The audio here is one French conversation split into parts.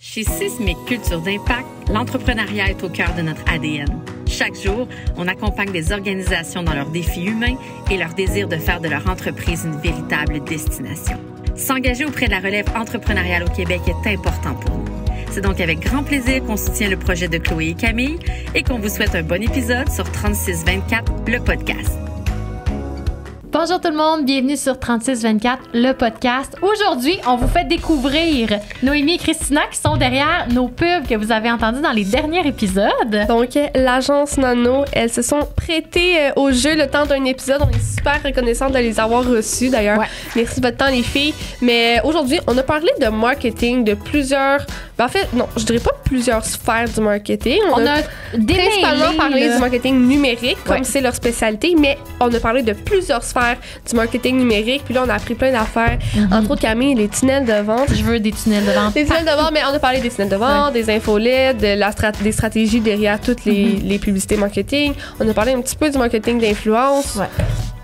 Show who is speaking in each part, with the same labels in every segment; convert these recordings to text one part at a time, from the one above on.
Speaker 1: Chez Sismic Culture d'Impact, l'entrepreneuriat est au cœur de notre ADN. Chaque jour, on accompagne des organisations dans leurs défis humains et leur désir de faire de leur entreprise une véritable destination. S'engager auprès de la relève entrepreneuriale au Québec est important pour nous. C'est donc avec grand plaisir qu'on soutient le projet de Chloé et Camille et qu'on vous souhaite un bon épisode sur 3624, le podcast.
Speaker 2: Bonjour tout le monde, bienvenue sur 3624, le podcast. Aujourd'hui, on vous fait découvrir Noémie et Christina qui sont derrière nos pubs que vous avez entendues dans les derniers épisodes.
Speaker 3: Donc, l'agence Nano, elles se sont prêtées au jeu le temps d'un épisode. On est super reconnaissants de les avoir reçues d'ailleurs. Ouais. Merci de votre temps les filles. Mais aujourd'hui, on a parlé de marketing, de plusieurs... Ben, en fait, non, je dirais pas plusieurs sphères du marketing. On a principalement parlé du marketing numérique, comme c'est leur spécialité, mais on a parlé de plusieurs sphères du marketing numérique. Puis là, on a appris plein d'affaires. Entre autres, Camille, les tunnels de vente.
Speaker 2: Je veux des tunnels de vente.
Speaker 3: Des tunnels de vente, mais on a parlé des tunnels de vente, des infolettes, des stratégies derrière toutes les publicités marketing. On a parlé un petit peu du marketing d'influence.
Speaker 2: Ouais.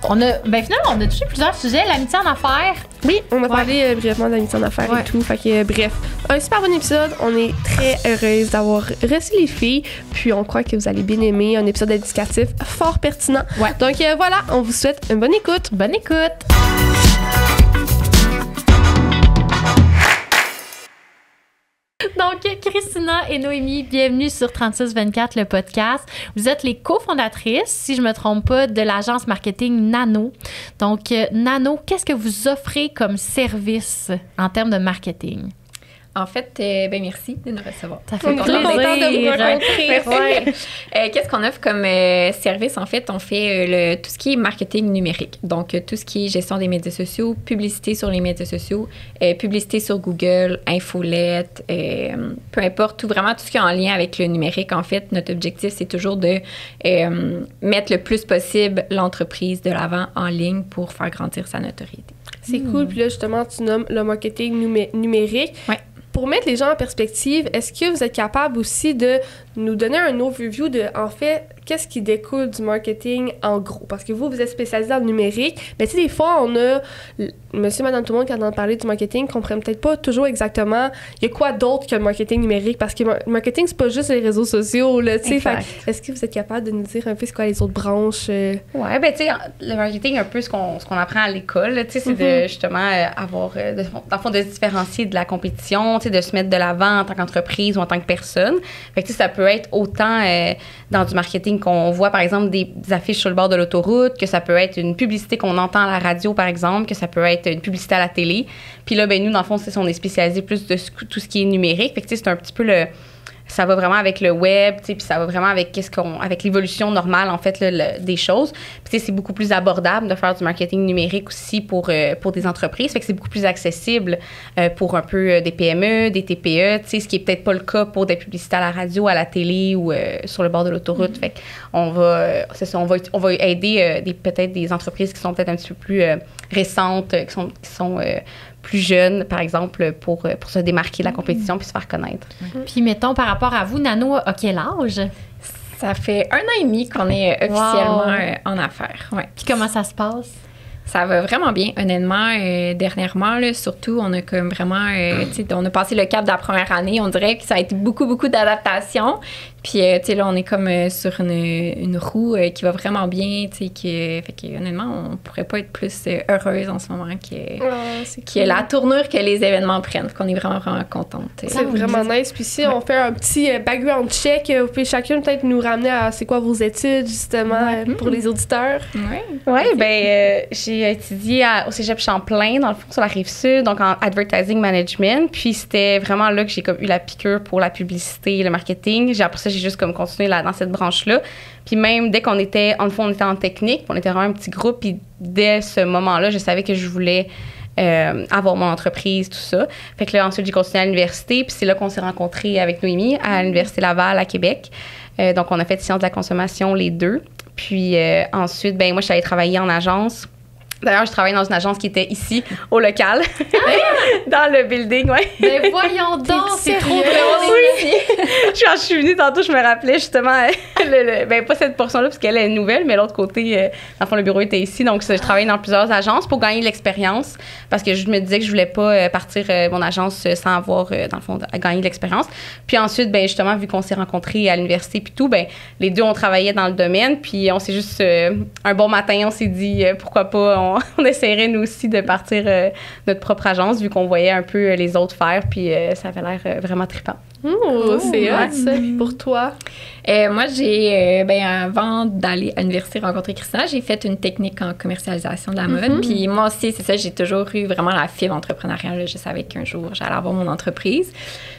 Speaker 2: Finalement, on a touché plusieurs sujets. L'amitié en affaires.
Speaker 3: Oui, on a parlé brièvement de l'amitié en affaires et tout. Fait que, bref, un super bon épisode. On est très heureuse d'avoir reçu les filles. Puis, on croit que vous allez bien aimer. Un épisode éducatif fort pertinent. Ouais. Donc, voilà, on vous souhaite une bonne écoute.
Speaker 2: Bonne écoute. Donc, Christina et Noémie, bienvenue sur 3624, le podcast. Vous êtes les cofondatrices, si je ne me trompe pas, de l'agence marketing Nano. Donc, Nano, qu'est-ce que vous offrez comme service en termes de marketing?
Speaker 4: En fait, merci de nous recevoir.
Speaker 2: Ça fait plaisir
Speaker 4: de vous rencontrer. Ouais. Qu'est-ce qu'on offre comme service? En fait, on fait tout ce qui est marketing numérique. Donc, tout ce qui est gestion des médias sociaux, publicité sur les médias sociaux, publicité sur Google, infolette, peu importe, vraiment tout ce qui est en lien avec le numérique. En fait, notre objectif, c'est toujours de mettre le plus possible l'entreprise de l'avant en ligne pour faire grandir sa notoriété.
Speaker 3: C'est cool. Puis là, justement, tu nommes le marketing numérique.
Speaker 4: Ouais.
Speaker 3: Pour mettre les gens en perspective, est-ce que vous êtes capable aussi de nous donner un overview de, en fait, qu'est-ce qui découle du marketing en gros? Parce que vous êtes spécialisé dans le numérique, mais tu sais, des fois, on a monsieur, madame, tout le monde qui entend parler du marketing comprend peut-être pas toujours exactement il y a quoi d'autre que le marketing numérique, parce que le marketing, c'est pas juste les réseaux sociaux, là, tu sais. Est-ce que vous êtes capable de nous dire un peu c'est quoi les autres branches?
Speaker 5: Ouais, ben tu sais, le marketing, un peu ce qu'on apprend à l'école, tu sais, c'est de justement avoir, dans le fond, de se différencier de la compétition, tu sais, de se mettre de l'avant en tant qu'entreprise ou en tant que personne. Fait que tu sais, ça peut être autant dans du marketing qu'on voit, par exemple, des affiches sur le bord de l'autoroute, que ça peut être une publicité qu'on entend à la radio, par exemple, que ça peut être une publicité à la télé. Puis là, ben nous, dans le fond, on est spécialisé plus de tout ce qui est numérique. Fait que tu sais, c'est un petit peu ça va vraiment avec le web, tu sais, puis ça va vraiment avec avec l'évolution normale, en fait, des choses. Puis tu sais, c'est beaucoup plus abordable de faire du marketing numérique aussi pour des entreprises. Fait que c'est beaucoup plus accessible pour un peu des PME, des TPE, tu sais, ce qui est peut-être pas le cas pour des publicités à la radio, à la télé ou sur le bord de l'autoroute. Fait qu'on va, c'est ça, on va aider peut-être des entreprises qui sont peut-être un petit peu plus récentes, qui sont plus jeunes, par exemple, pour se démarquer de la compétition puis se faire connaître.
Speaker 2: Puis, mettons, par rapport à vous, Nano, à quel âge?
Speaker 4: Ça fait 1 an et demi qu'on est officiellement en affaires. Ouais.
Speaker 2: Puis, comment ça se passe?
Speaker 4: Ça va vraiment bien, honnêtement. Dernièrement, là, surtout, on a comme vraiment... on a passé le cap de la première année. On dirait que ça a été beaucoup, beaucoup d'adaptation. Puis, tu sais, là, on est comme sur une roue qui va vraiment bien, tu sais, fait que, honnêtement, on pourrait pas être plus heureuse en ce moment qui est la tournure que les événements prennent. Fait qu'on est vraiment, vraiment contente.
Speaker 3: C'est vraiment nice. Puis si on fait un petit background check, vous pouvez chacune peut-être nous ramener à c'est quoi vos études, justement, pour les auditeurs.
Speaker 5: Oui, ben j'ai étudié au Cégep Champlain, dans le fond, sur la Rive-Sud, donc en Advertising Management. Puis c'était vraiment là que j'ai comme eu la piqûre pour la publicité et le marketing. Après ça, j'ai juste comme continué dans cette branche-là. Puis même dès qu'on était, en fond, on était en technique, on était vraiment un petit groupe, puis dès ce moment-là, je savais que je voulais avoir mon entreprise, tout ça. Fait que là, ensuite, j'ai continué à l'université, puis c'est là qu'on s'est rencontrés avec Noémie à l'Université Laval à Québec. Donc, on a fait sciences de la consommation les deux. Puis ensuite, ben moi, je suis allée travailler en agence. D'ailleurs, je travaille dans une agence qui était ici, au local, dans le building, ouais.
Speaker 2: Ben voyons donc, c'est trop drôle.
Speaker 5: Oui. Je suis quand je suis venue tantôt, je me rappelais justement, ben pas cette portion-là, parce qu'elle est nouvelle, mais l'autre côté, dans le fond, le bureau était ici. Donc, je travaillais dans plusieurs agences pour gagner de l'expérience, parce que je me disais que je voulais pas partir mon agence sans avoir, dans le fond, gagné de l'expérience. Puis ensuite, ben justement, vu qu'on s'est rencontrés à l'université puis tout, ben les deux, on travaillait dans le domaine. Puis on s'est juste, un bon matin, on s'est dit, pourquoi pas, on essaierait nous aussi de partir notre propre agence, vu qu'on voyait un peu les autres faire. Puis ça avait l'air vraiment trippant.
Speaker 3: C'est hot, ça. Pour toi?
Speaker 4: Moi, avant d'aller à l'université rencontrer Christina, j'ai fait une technique en commercialisation de la mode. Puis moi aussi, c'est ça, j'ai toujours eu vraiment la fibre entrepreneuriale. Je savais qu'un jour, j'allais avoir mon entreprise.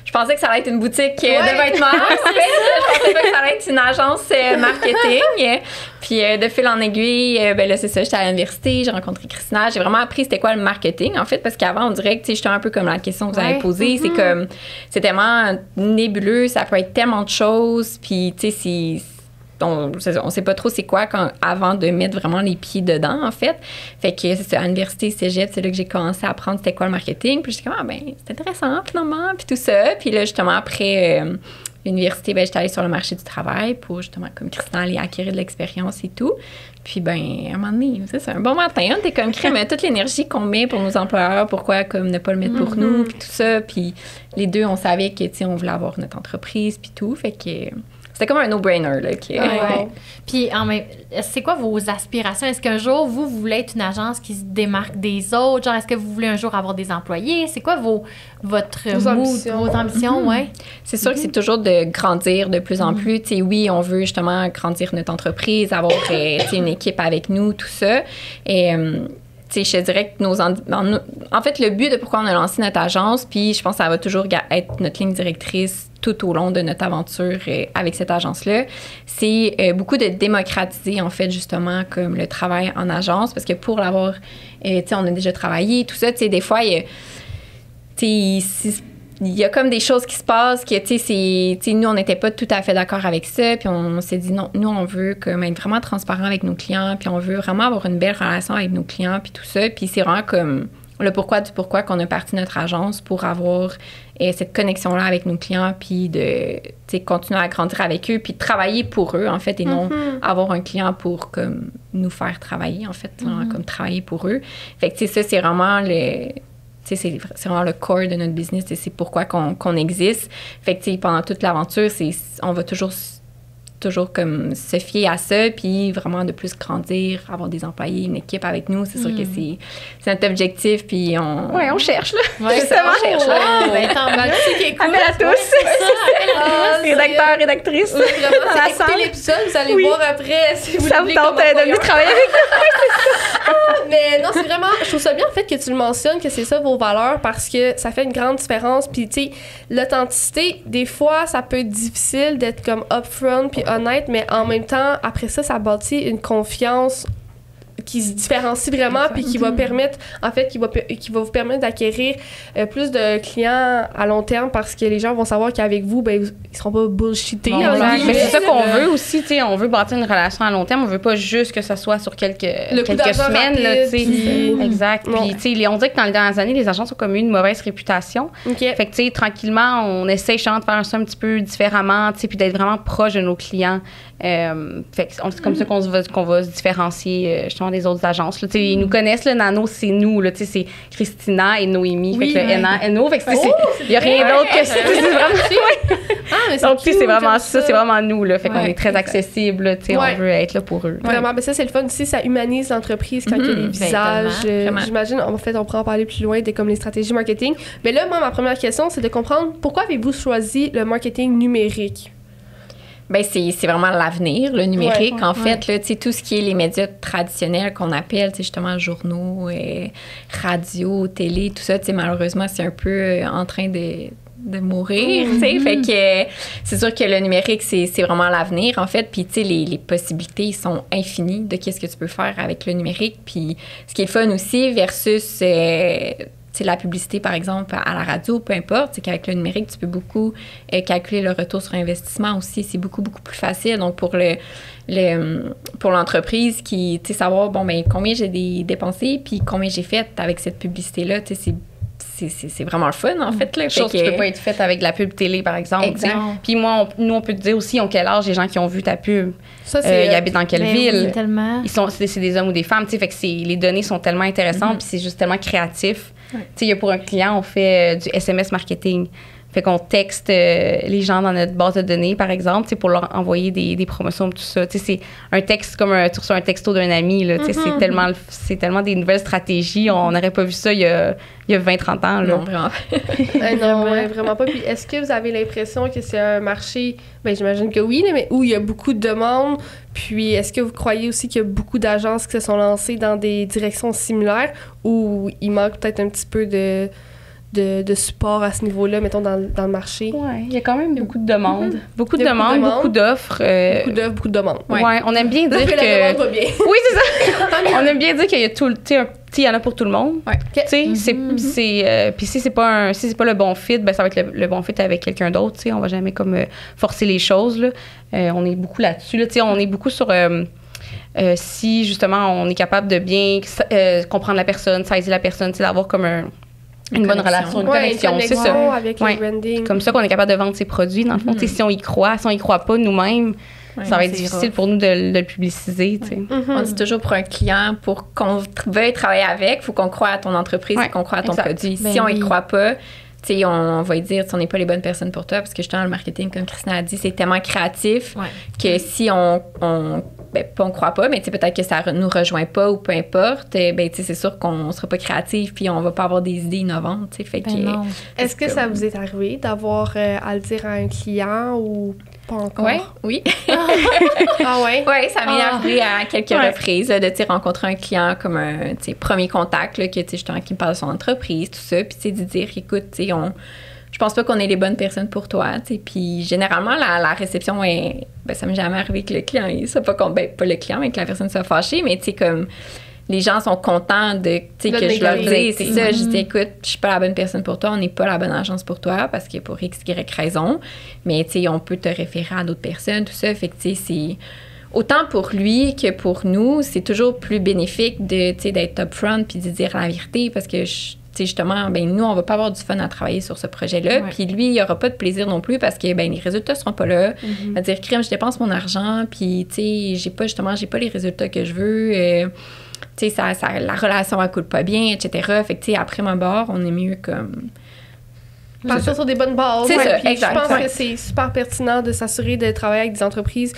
Speaker 4: Je pensais que ça allait être une boutique de vêtements. Je pensais pas que ça allait être une agence marketing. Puis de fil en aiguille, là, c'est ça, j'étais à l'université, j'ai rencontré Christina. J'ai vraiment appris c'était quoi le marketing, en fait, parce qu'avant, on dirait que, j'étais un peu comme la question que vous avez posée. C'est comme, c'est tellement nébuleux, ça peut être tellement de choses. Puis, tu sais, on sait pas trop c'est quoi avant de mettre vraiment les pieds dedans, en fait. Fait que c'est ça, à l'université Cégep, c'est là que j'ai commencé à apprendre c'était quoi le marketing. Puis j'étais comme, c'est intéressant, finalement, puis tout ça. Puis là, justement, après l'université, j'étais allée sur le marché du travail pour, justement, comme Christina, aller acquérir de l'expérience et tout. Puis, à un moment donné, c'est un bon matin, on était comme crème, toute l'énergie qu'on met pour nos employeurs, pourquoi comme ne pas le mettre pour nous, puis tout ça. Puis les deux, on savait que, on voulait avoir notre entreprise, puis tout. Fait que c'était comme un no-brainer, là.
Speaker 2: Puis, c'est quoi vos aspirations? Est-ce qu'un jour, vous voulez être une agence qui se démarque des autres? Genre, est-ce que vous voulez un jour avoir des employés? C'est quoi vos ambitions? Ouais.
Speaker 4: C'est sûr que c'est toujours de grandir de plus en plus. Tu sais, oui, on veut justement grandir notre entreprise, avoir une équipe avec nous, tout ça. Et je te dirais que en fait, le but de pourquoi on a lancé notre agence, puis je pense que ça va toujours être notre ligne directrice tout au long de notre aventure avec cette agence-là, c'est beaucoup de démocratiser, en fait, justement, comme le travail en agence, parce que pour l'avoir, on a déjà travaillé, tout ça, des fois, il y a comme des choses qui se passent que, nous, on n'était pas tout à fait d'accord avec ça, puis on s'est dit, non, nous, on veut comme être vraiment transparent avec nos clients, puis on veut vraiment avoir une belle relation avec nos clients, puis tout ça, puis c'est vraiment comme le pourquoi du pourquoi qu'on a parti notre agence pour avoir cette connexion-là avec nos clients, puis de continuer à grandir avec eux, puis de travailler pour eux, en fait, et non avoir un client pour comme nous faire travailler, en fait, comme travailler pour eux. Fait que, ça, c'est vraiment c'est vraiment le core de notre business et c'est pourquoi qu'on existe. Fait que, pendant toute l'aventure, on va toujours comme se fier à ça, puis vraiment de plus grandir, avoir des employés, une équipe avec nous. C'est sûr que c'est notre objectif, puis on cherche, là.
Speaker 2: Ouais,
Speaker 4: justement, on cherche, là.
Speaker 5: Appel à tous. Rédacteurs, rédactrices.
Speaker 3: Écoutez l'épisode, vous allez voir après si vous
Speaker 5: ça vous tente de venir travailler avec nous.
Speaker 3: Mais non, c'est vraiment, je trouve ça bien, en fait, que tu le mentionnes, que c'est ça vos valeurs, parce que ça fait une grande différence. Puis, tu sais, l'authenticité, des fois, ça peut être difficile d'être comme upfront puis honnête, mais en même temps, après ça, ça bâtit une confiance qui se différencie vraiment, puis qui va permettre, en fait, qui va vous permettre d'acquérir plus de clients à long terme, parce que les gens vont savoir qu'avec vous, ils seront pas bullshittés.
Speaker 5: Mais c'est ça qu'on veut aussi, tu sais, on veut bâtir une relation à long terme, on veut pas juste que ça soit sur quelques semaines, là, tu sais. Exact. Puis, tu sais, on dirait que dans les dernières années, les agences ont comme eu une mauvaise réputation. Fait que, tu sais, tranquillement, on essaie de faire ça un petit peu différemment, tu sais, puis d'être vraiment proche de nos clients. Fait que c'est comme ça qu'on va se différencier justement des autres agences. Là. Ils nous connaissent, le Nano, c'est nous. Là, c'est Christina et Noémie. Fait que le NO, fait que il n'y a rien d'autre que ça. Donc, c'est vraiment ça, c'est vraiment nous. Là, fait qu'on est très accessible. Là, on veut être là pour eux.
Speaker 3: Vraiment, mais ça, c'est le fun aussi. Ça humanise l'entreprise quand il y a les visages. J'imagine, en fait, on pourra en parler plus loin de comme les stratégies marketing. Mais là, moi, ma première question, c'est de comprendre pourquoi avez-vous choisi le marketing numérique?
Speaker 4: C'est vraiment l'avenir, le numérique, en fait. Là, tout ce qui est les médias traditionnels qu'on appelle, justement, journaux, radio, télé, tout ça, malheureusement, c'est un peu en train de mourir, fait que c'est sûr que le numérique, c'est vraiment l'avenir, en fait. Puis, les possibilités sont infinies de qu'est-ce que tu peux faire avec le numérique. Puis, ce qui est le fun aussi versus... la publicité, par exemple, à la radio, peu importe, c'est qu'avec le numérique, tu peux beaucoup calculer le retour sur investissement aussi. C'est beaucoup, beaucoup plus facile. Donc, pour l'entreprise savoir, combien j'ai dépensé puis combien j'ai fait avec cette publicité-là, c'est c'est vraiment le fun, en fait. Là.
Speaker 5: Chose qui peut pas être faite avec de la pub télé, par exemple.
Speaker 4: Exact.
Speaker 5: Puis moi, nous, on peut te dire aussi, ils ont quel âge les gens qui ont vu ta pub.
Speaker 3: Ça, c'est...
Speaker 5: Ils habitent dans quelle ville.
Speaker 2: Oui, tellement.
Speaker 5: C'est des hommes ou des femmes, tu sais. Fait que les données sont tellement intéressantes, puis c'est juste tellement créatif. Tu sais, pour un client, on fait du SMS marketing. Fait qu'on texte les gens dans notre base de données, par exemple, pour leur envoyer des promotions, tout ça. Tu sais, c'est un texte comme tu reçois un texto d'un ami, là. Tu sais, c'est tellement des nouvelles stratégies. On n'aurait pas vu ça il y a 20-30 ans, là.
Speaker 4: Non, vraiment.
Speaker 3: non, ouais, vraiment pas. Puis est-ce que vous avez l'impression que c'est un marché, ben j'imagine que oui, mais où il y a beaucoup de demandes, puis est-ce que vous croyez aussi qu'il y a beaucoup d'agences qui se sont lancées dans des directions similaires, ou il manque peut-être un petit peu de support à ce niveau-là, mettons, dans le marché?
Speaker 5: Oui, il y a quand même beaucoup de demandes. Beaucoup de demandes, beaucoup d'offres.
Speaker 3: Beaucoup de demandes.
Speaker 5: Oui, on aime bien dire que...
Speaker 3: la demande va bien.
Speaker 5: Oui, c'est ça. On aime bien dire qu'il y a tout... Tu sais, il y en a pour tout le monde.
Speaker 4: Ouais.
Speaker 5: Tu sais, puis si c'est pas le bon fit, ben ça va être le bon fit avec quelqu'un d'autre, tu sais. On va jamais comme forcer les choses, là. On est beaucoup là-dessus, là. Tu sais, on est beaucoup sur... si, justement, on est capable de bien comprendre la personne, saisir la personne, tu sais, d'avoir comme une bonne relation, une connexion, c'est ça.
Speaker 3: Avec le branding.
Speaker 5: C'est comme ça qu'on est capable de vendre ses produits. Dans le fond, si on y croit pas nous-mêmes, ça va être difficile pour nous de le publiciser.
Speaker 4: On dit toujours pour un client, pour qu'on veuille travailler avec, il faut qu'on croie à ton entreprise et qu'on croie à ton produit. Si on y croit pas, on va lui dire on n'est pas les bonnes personnes pour toi, parce que justement, le marketing, comme Christina a dit, c'est tellement créatif que si on croit pas, mais peut-être que ça nous rejoint pas ou peu importe, c'est sûr qu'on ne sera pas créatif puis on va pas avoir des idées innovantes. Fait
Speaker 3: Est-ce que ça vous est arrivé d'avoir à le dire à un client ou pas encore?
Speaker 4: Oui.
Speaker 3: Ah ouais?
Speaker 4: Oui, ça m'est arrivé à quelques reprises de rencontrer un client comme un premier contact, là, justement, qui me parle de son entreprise, tout ça, puis de dire, écoute, je pense pas qu'on est les bonnes personnes pour toi, tu sais. Puis généralement, la réception est... ça m'est jamais arrivé que le client, pas le client, mais que la personne soit fâchée, mais tu sais, comme les gens sont contents que je leur dise, c'est ça, je dis, écoute, je suis pas la bonne personne pour toi, on n'est pas la bonne agence pour toi, parce que pour X, Y raison, mais tu sais, on peut te référer à d'autres personnes, tout ça, fait que tu sais, c'est... Autant pour lui que pour nous, c'est toujours plus bénéfique d'être upfront puis de dire la vérité, parce que justement, nous, on va pas avoir du fun à travailler sur ce projet-là. Puis lui, il y aura pas de plaisir non plus parce que les résultats seront pas là. Il va dire, crème, je dépense mon argent, puis j'ai pas les résultats que je veux. La relation, elle coule pas bien, etc. Fait que après ma barre, on est mieux comme...
Speaker 3: Partir sur des bonnes bases.
Speaker 4: C'est ça,
Speaker 3: exact. Je pense que c'est super pertinent de s'assurer de travailler avec des entreprises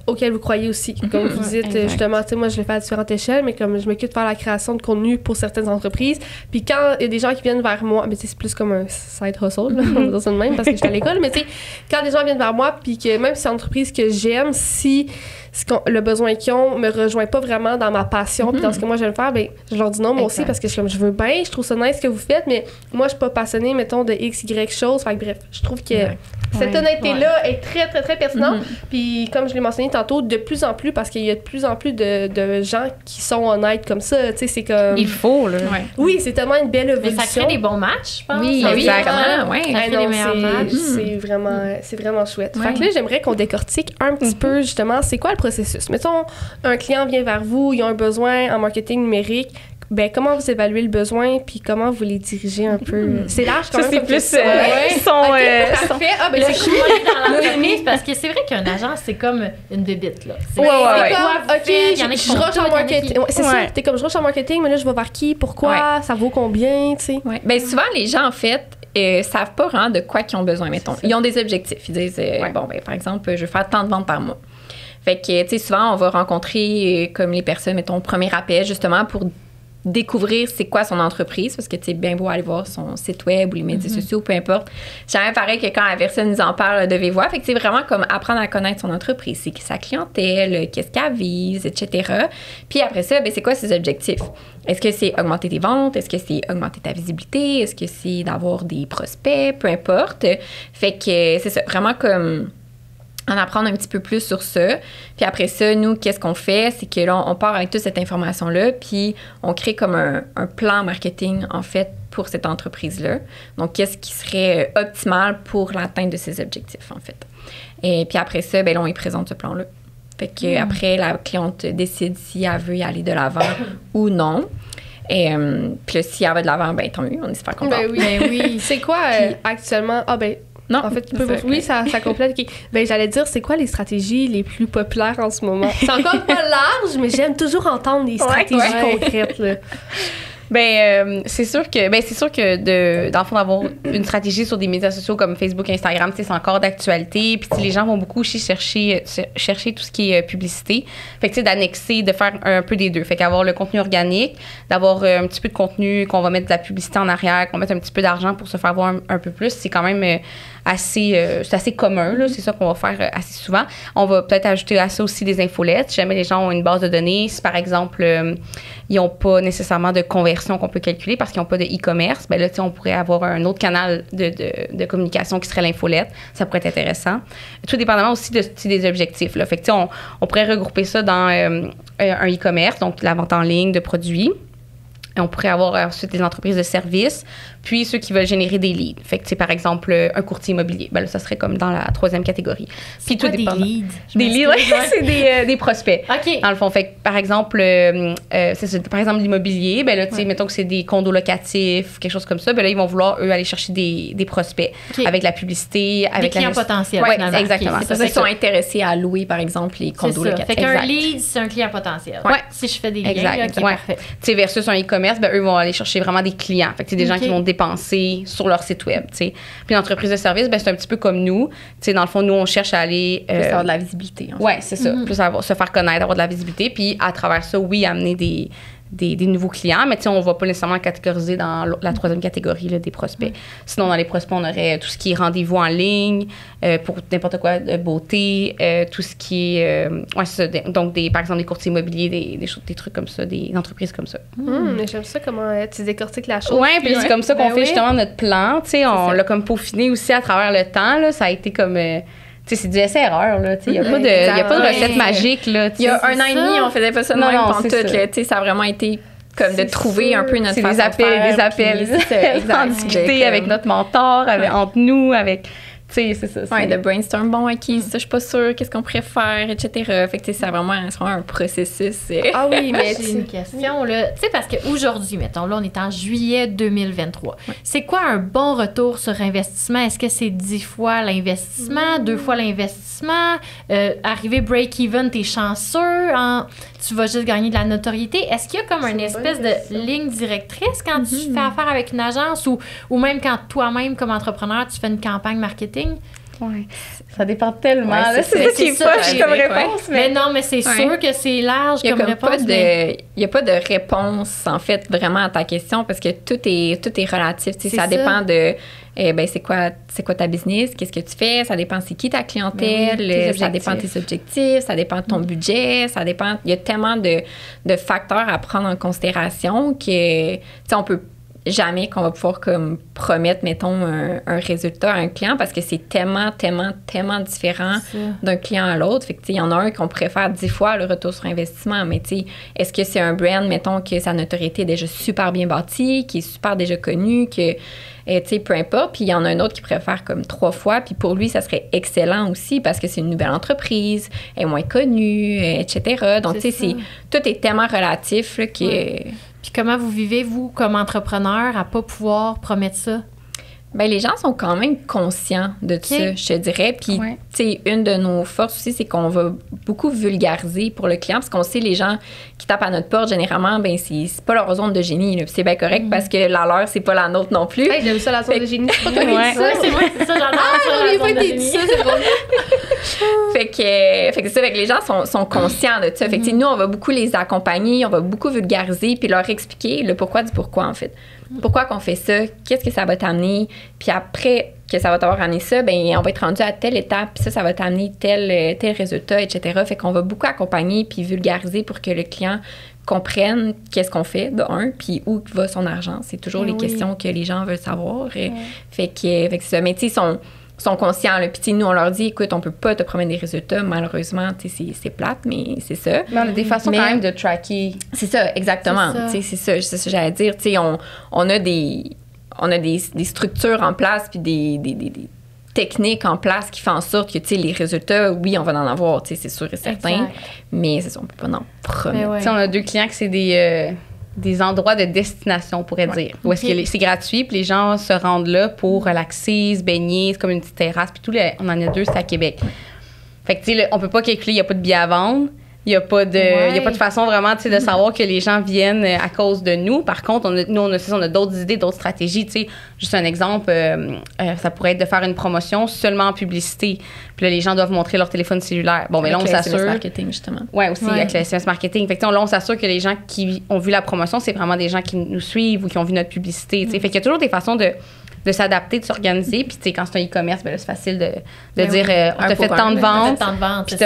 Speaker 3: auxquelles vous croyez aussi. Comme vous dites, justement, moi, je le fais à différentes échelles, mais comme je m'occupe de faire la création de contenu pour certaines entreprises, puis quand il y a des gens qui viennent vers moi, mais c'est plus comme un side hustle, là, on va dire ça de même, parce que je suis à l'école, mais tu sais, quand des gens viennent vers moi, puis que même si c'est une entreprise que j'aime, si le besoin qu'ils ont me rejoint pas vraiment dans ma passion, puis dans ce que moi, je veux faire, je leur dis non, moi aussi, parce que je veux bien, je trouve ça nice ce que vous faites, mais moi, je suis pas passionnée, mettons, de X, Y choses. Fait que bref, je trouve que cette honnêteté-là est très, très, très pertinente. Puis, comme je l'ai mentionné tantôt, de plus en plus, parce qu'il y a de plus en plus de gens qui sont honnêtes comme ça. Tu sais, c'est comme...
Speaker 5: Il faut, là.
Speaker 3: Oui, c'est tellement une belle évolution.
Speaker 2: Mais ça crée des bons matchs, je pense.
Speaker 4: Oui, exactement. Ouais.
Speaker 2: Ça crée des meilleurs matchs.
Speaker 3: C'est vraiment chouette. Fait que là, j'aimerais qu'on décortique un petit peu, justement, c'est quoi le processus? Mettons, un client vient vers vous, ils ont un besoin en marketing numérique. Comment vous évaluez le besoin, puis comment vous les dirigez un peu? C'est large quand même.
Speaker 5: C'est plus
Speaker 3: parfait.
Speaker 2: Parfait. C'est cool dans l'entreprise, parce que c'est vrai qu'un agence, c'est comme une bébite, là.
Speaker 3: C'est comme, OK, je rush en marketing. C'est ça, t'es comme, je rush en marketing, mais là, je vais vers qui? Pourquoi? Ça vaut combien, tu sais?
Speaker 4: Souvent, les gens, en fait, savent pas vraiment de quoi ils ont besoin, mettons. Ils ont des objectifs. Ils disent, par exemple, je veux faire tant de ventes par mois. Fait que, tu sais, souvent, on va rencontrer comme les personnes, mettons, au premier appel, justement, pour découvrir c'est quoi son entreprise, parce que tu sais, bien beau aller voir son site web ou les médias sociaux, peu importe. C'est jamais pareil que quand la personne nous en parle de vive voix. Fait que c'est vraiment comme apprendre à connaître son entreprise. C'est sa clientèle, qu'est-ce qu'elle vise, etc. Puis après ça, c'est quoi ses objectifs? Est-ce que c'est augmenter tes ventes? Est-ce que c'est augmenter ta visibilité? Est-ce que c'est d'avoir des prospects? Peu importe. Fait que c'est ça, vraiment comme... en apprendre un petit peu plus sur ça. Puis après ça, nous, qu'est-ce qu'on fait? C'est que là, on part avec toute cette information-là, puis on crée comme un plan marketing, en fait, pour cette entreprise-là. Donc, qu'est-ce qui serait optimal pour l'atteinte de ses objectifs, en fait. Et puis après ça, là, on y présente ce plan-là. Fait que après, la cliente décide si elle veut y aller de l'avant ou non. Puis là, si elle va de l'avant, ben tant mieux, on est super contents.
Speaker 3: Ben oui.
Speaker 2: Ben oui.
Speaker 3: C'est quoi actuellement? Ah ben,
Speaker 4: Non,
Speaker 3: en fait,
Speaker 4: c'est ça.
Speaker 3: oui, ça complète. OK. Ben, j'allais dire, c'est quoi les stratégies les plus populaires en ce moment? C'est encore pas large, mais j'aime toujours entendre des stratégies concrètes, là.
Speaker 5: C'est sûr que dans le fond, d'avoir une stratégie sur des médias sociaux comme Facebook, Instagram, tu sais, c'est encore d'actualité. Puis les gens vont beaucoup aussi chercher tout ce qui est publicité. Fait que tu sais, d'annexer, de faire un peu des deux. Fait qu'avoir le contenu organique, d'avoir un petit peu de contenu, qu'on va mettre de la publicité en arrière, qu'on va mettre un petit peu d'argent pour se faire voir un peu plus, c'est quand même c'est assez commun, là. C'est ça qu'on va faire assez souvent. On va peut-être ajouter à ça aussi des infolettes. Si jamais les gens ont une base de données, si par exemple, ils n'ont pas nécessairement de conversion qu'on peut calculer parce qu'ils n'ont pas de e-commerce, ben là, tu sais, on pourrait avoir un autre canal de communication qui serait l'infolette. Ça pourrait être intéressant. Tout dépendamment aussi des objectifs, là. Fait que, tu sais, on pourrait regrouper ça dans un e-commerce, donc la vente en ligne de produits. Et on pourrait avoir ensuite des entreprises de services, puis ceux qui veulent générer des leads. Fait que, tu sais, par exemple, un courtier immobilier. Ben là, ça serait comme dans la 3e catégorie.
Speaker 2: C'est quoi des leads?
Speaker 5: Des leads, oui, c'est des prospects.
Speaker 2: OK.
Speaker 5: Dans le fond, fait que, par exemple, c'est ça, par exemple, l'immobilier, ben là, tu sais, mettons que c'est des condos locatifs, quelque chose comme ça, ben là, ils vont vouloir, eux, aller chercher des prospects avec la publicité, avec
Speaker 2: des clients potentiels,
Speaker 5: Oui,
Speaker 2: finalement.
Speaker 5: exactement.
Speaker 2: Okay,
Speaker 4: C'est ça, ils sont intéressés à louer, par exemple, les condos locatifs.
Speaker 2: Fait qu'un
Speaker 5: Exact.
Speaker 2: lead, c'est un client potentiel.
Speaker 5: Ouais.
Speaker 2: Si je fais des liens,
Speaker 5: Exact.
Speaker 2: là, OK,
Speaker 5: Ouais.
Speaker 2: parfait.
Speaker 5: Tu sais, versus un e-commerce, ben eux vont aller chercher vraiment des clients. Fait que c'est des gens qui vont dépenser sur leur site web, tu sais. Puis l'entreprise de service, ben c'est un petit peu comme nous. Tu sais, dans le fond, nous, on cherche à aller...
Speaker 4: Plus avoir de la visibilité. En fait.
Speaker 5: Ouais, c'est ça. Plus se faire connaître, avoir de la visibilité. Puis à travers ça, oui, amener des nouveaux clients, mais tu sais, on va pas nécessairement catégoriser dans la 3e catégorie là, des prospects. Sinon, dans les prospects, on aurait tout ce qui est rendez-vous en ligne, pour n'importe quoi de beauté, tout ce qui est... c'est ça, donc, par exemple, des courtiers immobiliers, des trucs comme ça, des entreprises comme ça.
Speaker 3: J'aime ça, comment tu décortiques la chose.
Speaker 5: Ouais, puis c'est comme ça qu'on fait justement notre plan. Tu sais, on
Speaker 4: ça.
Speaker 5: l'a comme peaufiné aussi à travers le temps. Là, ça a été comme... tu sais, c'est du essai-erreur, là. Tu sais, il n'y a pas de recette magique, là.
Speaker 4: Il y a un an et demi, on faisait pas ça de même pantoute, là. Tu sais, ça a vraiment été comme de trouver un peu notre façon
Speaker 5: des appels,
Speaker 4: de faire.
Speaker 5: en discuter avec notre mentor, entre nous, avec... Tu sais, c'est ça.
Speaker 4: Ouais, de brainstorm, bon, OK, ça, je suis pas sûre, qu'est-ce qu'on pourrait faire, etc. Fait que, tu sais, c'est vraiment un processus.
Speaker 3: Ah oui, mais
Speaker 2: c'est une question, là. Tu sais, parce qu'aujourd'hui, mettons, là, on est en juillet 2023. Ouais. C'est quoi un bon retour sur investissement? Est-ce que c'est 10 fois l'investissement, 2 fois l'investissement? Arriver break-even, t'es chanceux, tu vas juste gagner de la notoriété. Est-ce qu'il y a comme une espèce de ligne directrice quand tu fais affaire avec une agence ou même quand toi-même, comme entrepreneur, tu fais une campagne marketing?
Speaker 5: Oui, ça dépend tellement.
Speaker 4: Ouais,
Speaker 5: c'est ça qui est poche comme réponse.
Speaker 2: Mais non, mais c'est sûr que c'est large comme réponse.
Speaker 4: Il n'y a pas de réponse, en fait, vraiment à ta question parce que tout est relatif. Ça dépend de... c'est quoi ta business? Qu'est-ce que tu fais? Ça dépend c'est qui ta clientèle, ça dépend de tes objectifs, ça dépend de ton budget, ça dépend... Il y a tellement de facteurs à prendre en considération que, on peut jamais qu'on va pouvoir comme promettre, mettons, un résultat à un client parce que c'est tellement différent d'un client à l'autre. Fait que, il y en a un qu'on préfère 10 fois le retour sur investissement, mais est-ce que c'est un brand, mettons, que sa notoriété est déjà super bien bâtie, qui est super déjà connu, que... peu importe. Puis il y en a un autre qui préfère comme 3 fois. Puis pour lui, ça serait excellent aussi parce que c'est une nouvelle entreprise, elle est moins connue, etc. Donc, tout est tellement relatif là, que...
Speaker 2: Ouais. Puis comment vous vivez, vous, comme entrepreneur, à pas pouvoir promettre ça?
Speaker 4: Bien, les gens sont quand même conscients de ça, je te dirais. Puis, tu sais, une de nos forces aussi, c'est qu'on va beaucoup vulgariser pour le client parce qu'on sait les gens qui tapent à notre porte, généralement, ben c'est pas leur zone de génie. Là. Puis c'est bien correct parce que la leur, c'est pas la nôtre non plus.
Speaker 3: Hey, j'aime ça, la zone de génie. C'est pas toi qui dis ça.
Speaker 2: C'est moi, c'est ça, j'adore ça.
Speaker 3: Ah, non, mais ça, c'est drôle.
Speaker 4: Fait que c'est ça, fait que les gens sont conscients de ça. Fait que nous, on va beaucoup les accompagner, on va beaucoup vulgariser puis leur expliquer le pourquoi du pourquoi, en fait. Pourquoi qu'on fait ça? Qu'est-ce que ça va t'amener? Puis après que ça va t'avoir amené ça, ben on va être rendu à telle étape, puis ça va t'amener tel résultat, etc. Fait qu'on va beaucoup accompagner puis vulgariser pour que le client comprenne qu'est-ce qu'on fait, de un, puis où va son argent. C'est toujours les questions que les gens veulent savoir. Fait que c'est ça. Mais tu sais, sont conscients. Puis nous, on leur dit, écoute, on peut pas te promettre des résultats. Malheureusement, c'est plate, mais c'est ça.
Speaker 5: Mais on a des façons quand même de tracker.
Speaker 4: C'est ça, exactement. C'est ça que j'allais dire. On a des structures en place puis des techniques en place qui font en sorte que les résultats, oui, on va en avoir, c'est sûr et certain. Mais c'est ça, on peut pas en promettre.
Speaker 5: On a 2 clients que c'est des des endroits de destination, on pourrait dire. Où est-ce que c'est gratuit, puis les gens se rendent là pour relaxer, se baigner, c'est comme une petite terrasse. Puis on en a 2, c'est à Québec. Fait que, tu sais, on peut pas calculer, il n'y a pas de billets à vendre. Il n'y a pas de façon vraiment de savoir que les gens viennent à cause de nous. Par contre, on a d'autres idées, d'autres stratégies. Tu sais, juste un exemple, ça pourrait être de faire une promotion seulement en publicité. Puis là, les gens doivent montrer leur téléphone cellulaire. Bon, mais là, on s'assure. Avec le SMS marketing, justement. Oui, aussi, avec le SMS marketing. Fait que là, on s'assure que les gens qui ont vu la promotion, c'est vraiment des gens qui nous suivent ou qui ont vu notre publicité. Tu sais. Fait qu'il y a toujours des façons de s'adapter, de s'organiser. Puis, tu sais, quand c'est un e-commerce, ben là, c'est facile de dire on t'a fait tant de ventes, puis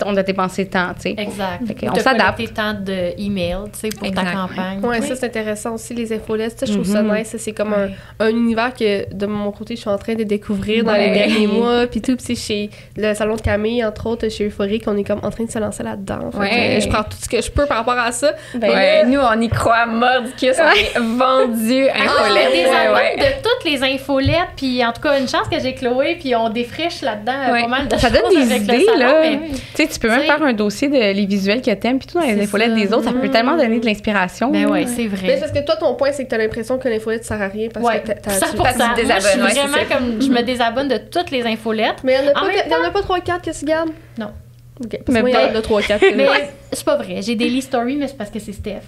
Speaker 5: on a dépensé tant, tu sais.
Speaker 2: Exact.
Speaker 5: On s'adapte.
Speaker 2: Tant d'emails, tu sais, pour ta campagne.
Speaker 3: Oui, ça, c'est intéressant aussi, les infolettes. Je trouve ça nice. C'est comme un univers que, de mon côté, je suis en train de découvrir dans les derniers mois. Puis tout, puis chez le salon de Camille, entre autres, chez Euphorique, on est comme en train de se lancer là-dedans. Je prends tout ce que je peux par rapport à ça.
Speaker 4: Nous, on y croit mordicus. On est vendus infolettes.
Speaker 2: Des abonnés de toutes les infolettes, puis en tout cas, une chance que j'ai Chloé, puis on défriche là-dedans pas mal de choses.
Speaker 5: Ça donne des idées, là.
Speaker 2: Mais,
Speaker 5: tu sais, tu peux même faire un dossier de les visuels que t'aimes, puis tout dans les infolettes des autres, ça peut tellement donner de l'inspiration.
Speaker 2: Ben oui, c'est vrai.
Speaker 3: Mais parce que toi, ton point, c'est que t'as l'impression que l'infolette sert à rien parce que
Speaker 2: tu te désabonnes. Je suis vraiment comme, je me désabonne de toutes les infolettes.
Speaker 3: Mais il n'y en a pas 3-4 que tu gardes?
Speaker 2: Non.
Speaker 3: OK, parce que moi, il y en a 3-4.
Speaker 2: Mais c'est pas vrai. J'ai Daily Story, mais c'est parce que c'est Steph.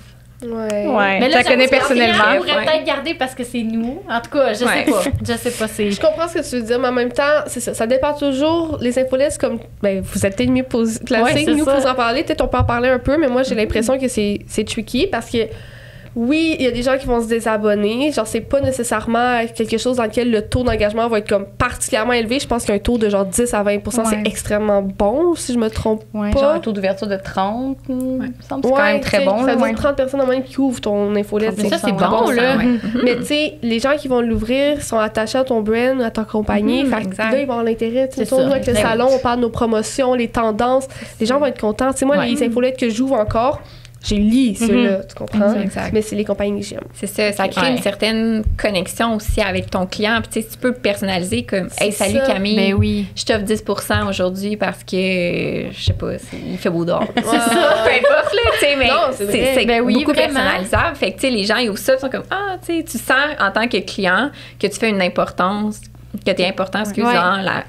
Speaker 3: Ouais.
Speaker 2: Mais là,
Speaker 5: je la connais personnellement.
Speaker 2: On pourrait peut-être garder parce que c'est nous. En tout cas, je sais pas. Je sais pas.
Speaker 3: Je comprends ce que tu veux dire, mais en même temps, c'est ça. Ça dépend toujours. Les infolettes, comme vous êtes peut-être mieux placés nous pour en parler. Peut-être on peut en parler un peu, mais moi, j'ai l'impression que c'est tricky parce que oui, il y a des gens qui vont se désabonner. Genre, c'est pas nécessairement quelque chose dans lequel le taux d'engagement va être comme particulièrement élevé. Je pense qu'un taux de genre 10 à 20%, c'est extrêmement bon, si je me trompe pas.
Speaker 5: Genre un taux d'ouverture de 30, il me semble, c'est quand même très bon.
Speaker 3: Ça veut dire 30 personnes en moins qui ouvrent ton infolette.
Speaker 2: Ça, c'est bon, là.
Speaker 3: Mais tu sais, les gens qui vont l'ouvrir sont attachés à ton brand, à ta compagnie. Fait que là, ils vont avoir l'intérêt. Tu sais, avec le salon, on parle de nos promotions, les tendances. Les gens vont être contents. Tu sais, moi, les infolettes que j'ouvre encore, j'ai lu ceux-là, tu comprends? Mais c'est les compagnies que j'aime.
Speaker 4: C'est ça, ça crée une certaine connexion aussi avec ton client. Puis tu sais, tu peux personnaliser comme « Hey, salut Camille,
Speaker 2: ben oui.
Speaker 4: Je t'offre 10% aujourd'hui parce que, je sais pas, il fait beau dehors. » C'est ça, peu importe, là, tu sais, mais c'est beaucoup personnalisable. Fait que, tu sais, les gens, ils aussi sont comme « Ah, tu sais, tu sens en tant que client que tu fais une importance, que t'es important,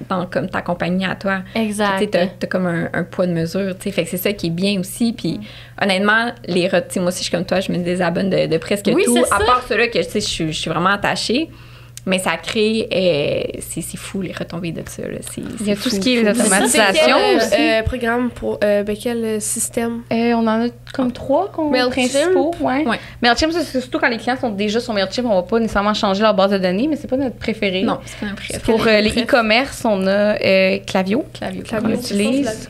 Speaker 4: dans comme ta compagnie à toi. »
Speaker 2: Exact.
Speaker 4: Tu sais, t'as comme un poids de mesure, tu sais. Fait que c'est ça qui est bien aussi. Puis honnêtement, moi aussi, je suis comme toi, je me désabonne de presque tout. À part ceux-là que, tu sais, je suis vraiment attachée. Mais ça crée... c'est fou, les retombées de ça. Là.
Speaker 5: Il y a tout ce qui est les automatisations aussi.
Speaker 3: Programme pour... quel système?
Speaker 5: On en a comme 3 principaux. Ouais. MailChimp, c'est surtout quand les clients sont déjà sur MailChimp, on va pas nécessairement changer leur base de données, mais c'est pas notre préféré.
Speaker 4: Non, c'est pas notre préféré.
Speaker 5: Pour les e-commerce, on a Klaviyo. Qu'on utilise.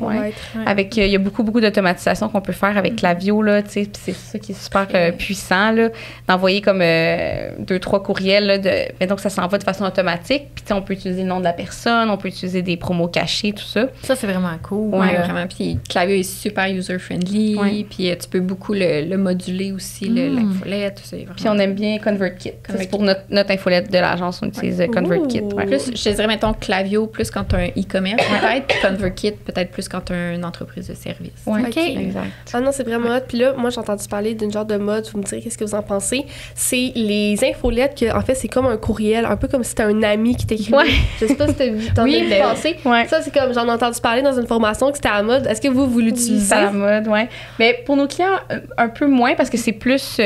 Speaker 5: Avec, il y a beaucoup d'automatisation qu'on peut faire avec Klaviyo, là, tu sais, puis c'est ça qui est super puissant, là, d'envoyer comme 2-3 courriels, là, mais donc ça s'en va de façon automatique. Puis, on peut utiliser le nom de la personne, on peut utiliser des promos cachés, tout ça.
Speaker 2: Ça, c'est vraiment cool.
Speaker 4: Oui, vraiment. Puis, Klaviyo est super user-friendly. Ouais. Puis, tu peux beaucoup le moduler aussi, l'infolette.
Speaker 5: Puis, on aime bien ConvertKit. C'est pour notre infolette de l'agence, on utilise ConvertKit. Ouais.
Speaker 4: Plus, je te dirais, mettons, Klaviyo plus quand tu as un e-commerce, peut-être. Puis, ConvertKit, peut-être plus quand tu as une entreprise de service.
Speaker 5: Oui,
Speaker 3: OK. Exact. Ah non, c'est vraiment hot. Puis là, moi, j'ai entendu parler d'une genre de mode. Vous me direz qu'est-ce que vous en pensez. C'est les infolettes que, en fait, c'est comme un courriel, un peu comme si c'était un ami qui t'écrivait. Ouais. Je sais pas si t'en as vu passer. Ouais. Ça, c'est comme, j'en ai entendu parler dans une formation que c'était à la mode. Est-ce que vous l'utilisez?
Speaker 5: C'est à la mode, oui. Mais pour nos clients, un peu moins parce que c'est plus...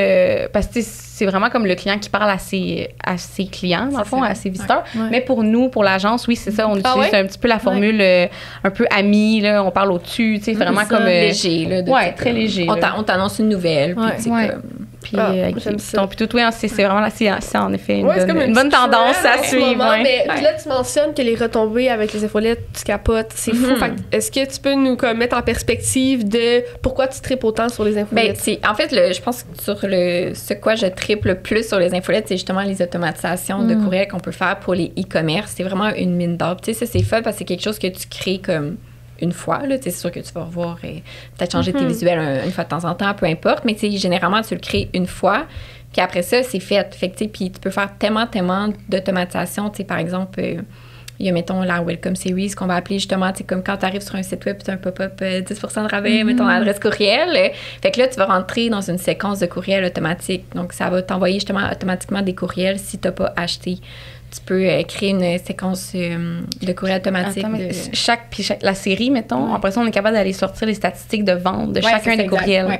Speaker 5: parce que c'est vraiment comme le client qui parle à ses clients, dans le fond, à ses visiteurs. Ouais. Mais pour nous, pour l'agence, oui, c'est ça. On utilise un petit peu la formule un peu amie, là. On parle au-dessus, tu sais, vraiment comme...
Speaker 4: léger, là.
Speaker 5: Oui, très léger.
Speaker 4: On t'annonce une nouvelle, puis tu sais, comme...
Speaker 5: Puis, j'aime ça. Puis tout, c'est vraiment là, c'est en effet une bonne tendance à suivre.
Speaker 3: Mais là, tu mentionnes que les retombées avec les infolettes, tu capotes, c'est fou. Fait, est-ce que tu peux nous mettre en perspective de pourquoi tu tripes autant sur les infolettes?
Speaker 4: En fait, je pense que sur ce quoi je tripe le plus sur les infolettes, c'est justement les automatisations de courriels qu'on peut faire pour les e-commerce. C'est vraiment une mine d'or. Tu sais, ça, c'est fun parce que c'est quelque chose que tu crées comme une fois, là, c'est sûr que tu vas revoir et peut-être changer tes visuels une fois de temps en temps, peu importe, mais généralement, tu le crées une fois, puis après ça, c'est fait. Fait que, puis tu peux faire tellement d'automatisation, par exemple, Il y a, mettons, la Welcome Series qu'on va appeler justement, tu sais, comme quand tu arrives sur un site web, tu as un pop-up 10% de rabais, mets ton adresse courriel. Fait que là, tu vas rentrer dans une séquence de courriels automatique. Donc, ça va t'envoyer justement automatiquement des courriels si tu n'as pas acheté. Tu peux créer une séquence de courriels automatiques.
Speaker 5: La série, mettons, après ça, on est capable d'aller sortir les statistiques de vente de chacun des courriels.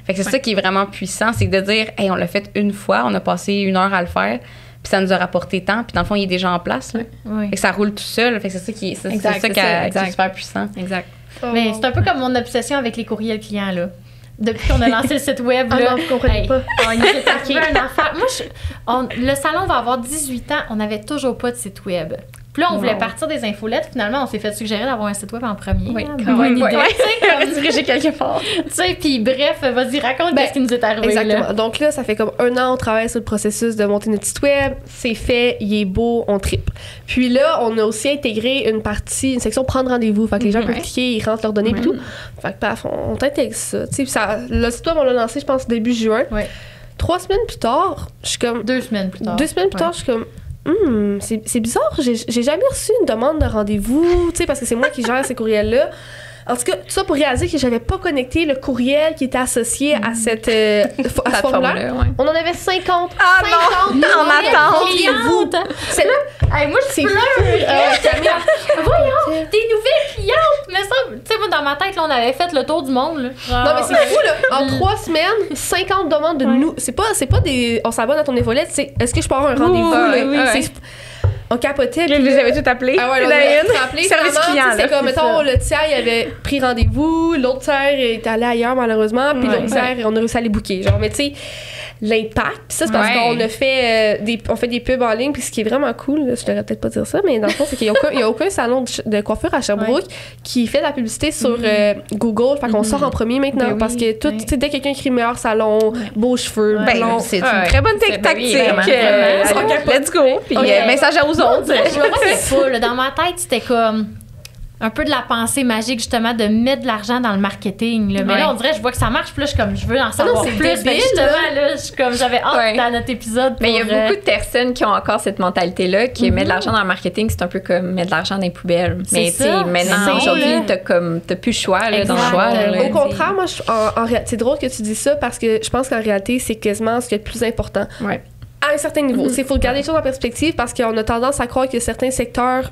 Speaker 5: Fait que c'est ça qui est vraiment puissant, c'est de dire, hey, on l'a fait une fois, on a passé 1 heure à le faire, puis ça nous a rapporté tant, puis dans le fond, il est déjà en place. Là. Fait que ça roule tout seul. Fait que c'est ça qui est super puissant.
Speaker 4: Exact.
Speaker 2: Mais c'est un peu comme mon obsession avec les courriels clients, là. Depuis qu'on a lancé le site web, là.
Speaker 3: Non, vous comprenez pas.
Speaker 2: Il nous est arrivé une affaire. Moi, le salon va avoir 18 ans, on n'avait toujours pas de site web. Puis là, on voulait partir des infolettes. Finalement, on s'est fait suggérer d'avoir un site web en premier.
Speaker 5: Oui,
Speaker 2: bonne idée.
Speaker 5: Comme diriger quelque part.
Speaker 2: Tu sais, puis bref, vas-y, raconte ce qui nous est arrivé.
Speaker 3: Exactement.
Speaker 2: Là.
Speaker 3: Donc là, ça fait comme 1 an, on travaille sur le processus de monter notre site web. C'est fait, il est beau, on tripe. Puis là, on a aussi intégré une section prendre rendez-vous. Fait que les gens peuvent cliquer, ils rentrent leurs données et tout. Fait que paf, on t'intègre ça. Tu sais, le site web, on l'a lancé, je pense, début juin. 3 semaines plus tard, je suis comme...
Speaker 2: 2 semaines plus tard.
Speaker 3: 2 semaines plus tard, je suis comme... c'est bizarre, j'ai jamais reçu une demande de rendez-vous, tu sais, parce que c'est moi qui gère ces courriels-là. En tout cas, tout ça pour réaliser que j'avais pas connecté le courriel qui était associé à cette à ce formulaire. On en avait 50.
Speaker 5: Ah 50 non! En attente!
Speaker 3: C'est là.
Speaker 2: Moi, je pleure. Voyons, des nouvelles clientes. Mais ça, tu sais, moi, dans ma tête, là, on avait fait le tour du monde. Là.
Speaker 3: Non, mais c'est fou, là. En 3 semaines, 50 demandes de nous. C'est pas des. On s'abonne à ton infolette, c'est est-ce que je peux avoir un rendez-vous? On capotait.
Speaker 5: Je les avais tout appelés.
Speaker 3: Ah ouais, on appelé. Service client. C'est comme, mettons, le tiers, il avait pris rendez-vous, l'autre tiers est allé ailleurs, malheureusement, puis l'autre tiers, on a réussi à les booker. Genre, mais tu sais, l'impact, puis ça, c'est parce qu'on a fait des pubs en ligne, puis ce qui est vraiment cool, là, je devrais peut-être pas dire ça, mais dans le fond, c'est qu'il y a aucun salon de coiffure à Sherbrooke qui fait de la publicité sur Google. Fait qu'on sort en premier maintenant, parce que tout, tu sais, dès que quelqu'un écrit meilleur salon, beaux cheveux, blond.
Speaker 5: C'est une très bonne tactique. Let's go. Puis message aux autres.
Speaker 2: Je me voyais pas, là. Dans ma tête, c'était comme un peu de la pensée magique, justement, de mettre de l'argent dans le marketing. Là. Mais là, on dirait, je vois que ça marche, puis là, je veux en savoir plus.
Speaker 3: Débile,
Speaker 2: justement, là, j'avais hâte dans notre épisode.
Speaker 4: Mais il y a beaucoup de personnes qui ont encore cette mentalité-là, qui mettent de l'argent dans le marketing, c'est un peu comme mettre de l'argent dans les poubelles. Mais tu sais, maintenant, aujourd'hui, t'as plus le choix là, dans le choix. Là,
Speaker 3: au contraire, moi, c'est drôle que tu dis ça, parce que je pense qu'en réalité, c'est quasiment ce qui est le plus important. À un certain niveau. Il faut garder les choses en perspective parce qu'on a tendance à croire que certains secteurs,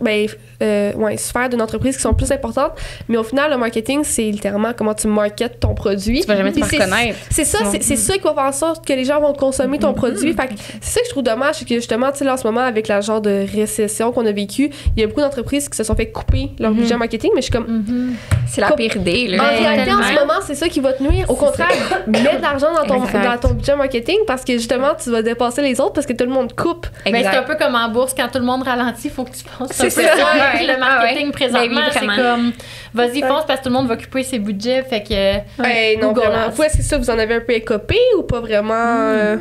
Speaker 3: sphères d'une entreprise qui sont plus importantes, mais au final, le marketing, c'est littéralement comment tu marketes ton produit.
Speaker 5: Tu vas jamais te faire connaître.
Speaker 3: C'est ça, c'est ça qui va faire en sorte que les gens vont consommer ton produit. Fait que c'est ça que je trouve dommage, c'est que justement, tu sais, là, en ce moment, avec la genre de récession qu'on a vécue, il y a beaucoup d'entreprises qui se sont fait couper leur budget marketing, mais je suis comme...
Speaker 4: C'est la pire idée, là.
Speaker 3: En réalité, en ce moment, c'est ça qui va te nuire. Au contraire, mets de l'argent dans ton budget marketing parce que justement, tu vas dépasser les autres parce que tout le monde coupe.
Speaker 2: Ben, c'est un peu comme en bourse, quand tout le monde ralentit, il faut que tu penses.
Speaker 3: C'est ça.
Speaker 2: Le marketing présentement, c'est comme vas-y, fonce parce que tout le monde va couper ses budgets. Fait que.
Speaker 3: Non, vraiment. Vous, est-ce que ça, vous en avez un peu écopé ou pas vraiment?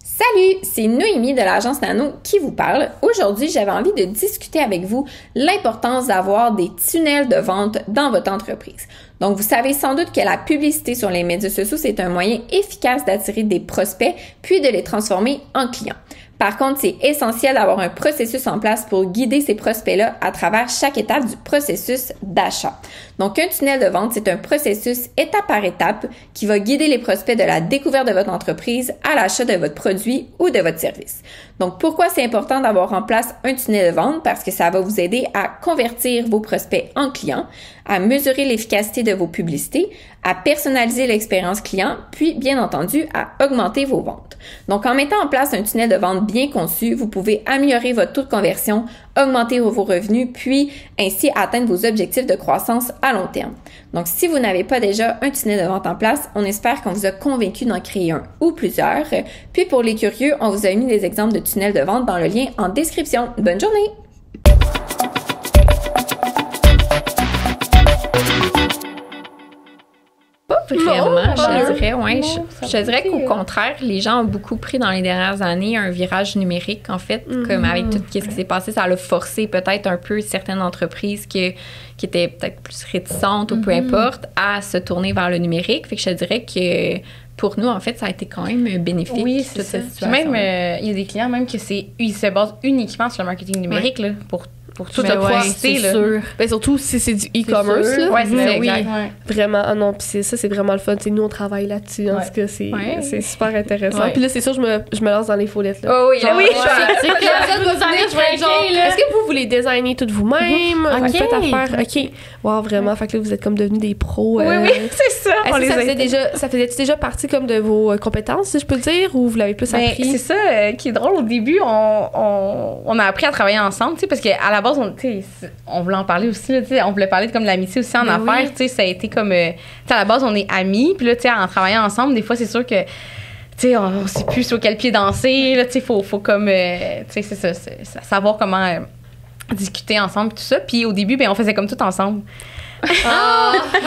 Speaker 4: Salut, c'est Noémie de l'agence Nano qui vous parle. Aujourd'hui, j'avais envie de discuter avec vous l'importance d'avoir des tunnels de vente dans votre entreprise. Donc, vous savez sans doute que la publicité sur les médias sociaux, c'est un moyen efficace d'attirer des prospects puis de les transformer en clients. Par contre, c'est essentiel d'avoir un processus en place pour guider ces prospects-là à travers chaque étape du processus d'achat. Donc, un tunnel de vente, c'est un processus étape par étape qui va guider les prospects de la découverte de votre entreprise à l'achat de votre produit ou de votre service. Donc, pourquoi c'est important d'avoir en place un tunnel de vente? Parce que ça va vous aider à convertir vos prospects en clients, à mesurer l'efficacité de vos publicités, à personnaliser l'expérience client, puis bien entendu à augmenter vos ventes. Donc en mettant en place un tunnel de vente bien conçu, vous pouvez améliorer votre taux de conversion, augmenter vos revenus, puis ainsi atteindre vos objectifs de croissance à long terme. Donc si vous n'avez pas déjà un tunnel de vente en place, on espère qu'on vous a convaincu d'en créer un ou plusieurs. Puis pour les curieux, on vous a mis des exemples de tunnels de vente dans le lien en description. Bonne journée! Vraiment, je dirais, je dirais qu'au contraire, les gens ont beaucoup pris dans les dernières années un virage numérique, en fait, comme avec tout ce qui s'est passé, ça a forcé peut-être un peu certaines entreprises qui étaient peut-être plus réticentes ou peu importe à se tourner vers le numérique. Fait que je dirais que pour nous, en fait, ça a été quand même bénéfique.
Speaker 5: Oui, c'est
Speaker 4: toute
Speaker 5: ça.
Speaker 4: cette
Speaker 5: Puis
Speaker 4: situation.
Speaker 5: même, il y a des clients même que ils se basent uniquement sur le marketing numérique là, pour tout
Speaker 2: Ben
Speaker 5: le
Speaker 2: ouais,
Speaker 5: processer.
Speaker 2: c'est
Speaker 5: là.
Speaker 2: sûr.
Speaker 3: Ben, surtout si c'est du e-commerce, là.
Speaker 5: Ouais, c'est ça,
Speaker 2: Oui.
Speaker 5: exact.
Speaker 3: Vraiment, ah non, puis ça, c'est vraiment le fun. T'sais, nous, on travaille là-dessus. En
Speaker 5: Ouais.
Speaker 3: tout cas, c'est
Speaker 4: Ouais.
Speaker 3: super intéressant.
Speaker 2: Ouais.
Speaker 3: Puis là, c'est sûr, je me lance dans les foulettes. Là.
Speaker 4: Oh oui,
Speaker 3: Genre,
Speaker 4: oui,
Speaker 2: C'est que vous allez
Speaker 3: je vais être genre,
Speaker 2: craquer, là.
Speaker 3: est-ce que vous les designez toutes vous-même?
Speaker 2: Ok.
Speaker 3: Vous faites affaire? OK. Wow, vraiment. Fait que là, vous êtes comme devenus des pros.
Speaker 5: Oui, c'est ça.
Speaker 3: Est-ce que ça faisait déjà partie comme de vos compétences, si je peux dire, ou vous l'avez plus
Speaker 5: Ben,
Speaker 3: appris?
Speaker 5: c'est ça qui est drôle. Au début, on a appris à travailler ensemble, tu sais, parce qu'à la base, on voulait en parler aussi, là, tu sais, on voulait parler de comme l'amitié aussi en
Speaker 2: Ben
Speaker 5: affaires,
Speaker 2: oui.
Speaker 5: tu sais, ça a été comme, tu sais, à la base, on est amis, puis là, tu sais, en travaillant ensemble, des fois, c'est sûr que, tu sais, on sait plus sur quel pied danser, là, tu sais, faut comme, tu sais, c'est ça, savoir comment discuter ensemble, tout ça. Puis au début, ben, on faisait comme tout ensemble.
Speaker 2: Ah! C'est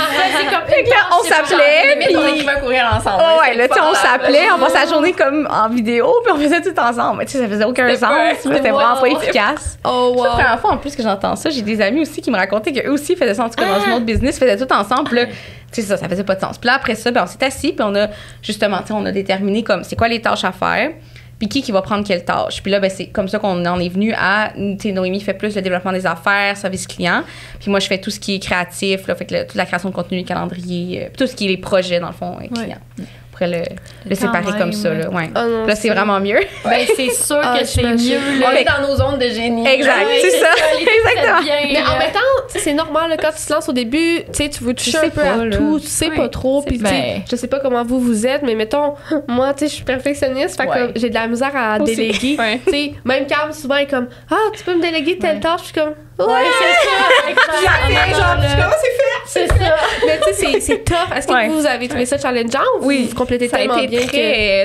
Speaker 2: comme
Speaker 5: Fait que là, on s'appelait,
Speaker 4: Limite, on
Speaker 5: puis-
Speaker 4: écrivait un courriel ensemble.
Speaker 5: Oh, ouais,
Speaker 4: C'était
Speaker 5: là, tu sais, on
Speaker 4: formidable.
Speaker 5: s'appelait, on passait la journée comme en vidéo, puis on faisait tout ensemble. Mais tu sais, ça faisait aucun sens, c'était vraiment pas efficace.
Speaker 3: Oh,
Speaker 5: C'est la
Speaker 3: wow.
Speaker 5: première fois en plus que j'entends ça. J'ai des amis aussi qui me racontaient qu'eux aussi faisaient ça en tout cas dans une autre business, faisaient tout ensemble. Puis là, tu sais, ça faisait pas de sens. Puis là, après ça, ben, on s'est assis, puis on a justement, tu sais, on a déterminé comme c'est quoi les tâches à faire, puis qui va prendre quelle tâche. Puis là, ben, c'est comme ça qu'on en est venu à, tu sais, Noémie fait plus le développement des affaires, service client, puis moi, je fais tout ce qui est créatif, là, fait que toute la création de contenu, le calendrier, puis tout ce qui est les projets, dans le fond, client. On pourrait le séparer
Speaker 2: même.
Speaker 5: comme ça, là, ouais.
Speaker 3: Oh non,
Speaker 5: Là, c'est vraiment mieux.
Speaker 2: Ben, c'est sûr
Speaker 3: Ah,
Speaker 2: que c'est
Speaker 3: j'imagine.
Speaker 2: mieux.
Speaker 4: On
Speaker 2: là.
Speaker 4: est dans nos zones de génie.
Speaker 5: Exact,
Speaker 2: Oui,
Speaker 5: c'est ça. Exactement.
Speaker 2: Bien,
Speaker 3: Mais en
Speaker 2: là.
Speaker 3: même temps, tu sais, c'est normal, là, quand tu te lances au début, tu sais, tu veux toucher
Speaker 5: sais
Speaker 3: un peu
Speaker 5: pas,
Speaker 3: à
Speaker 5: là.
Speaker 3: tout, tu sais pas trop, puis tu sais,
Speaker 2: Ben.
Speaker 3: je sais pas comment vous êtes, mais mettons, moi, tu sais, je suis perfectionniste, fait que
Speaker 4: Ouais.
Speaker 3: comme, j'ai de la misère à
Speaker 5: Aussi.
Speaker 3: déléguer.
Speaker 4: Ouais.
Speaker 3: Tu sais, même Cam, souvent, est comme, ah, tu peux me déléguer telle tâche, je suis comme, ouais,
Speaker 2: C'est ça.
Speaker 3: mais tu sais, c'est tough. Est-ce que
Speaker 5: Ouais.
Speaker 3: vous avez trouvé ça challengeant ou
Speaker 5: Oui.
Speaker 3: vous complétez
Speaker 4: Ça a
Speaker 3: tellement
Speaker 4: été
Speaker 3: bien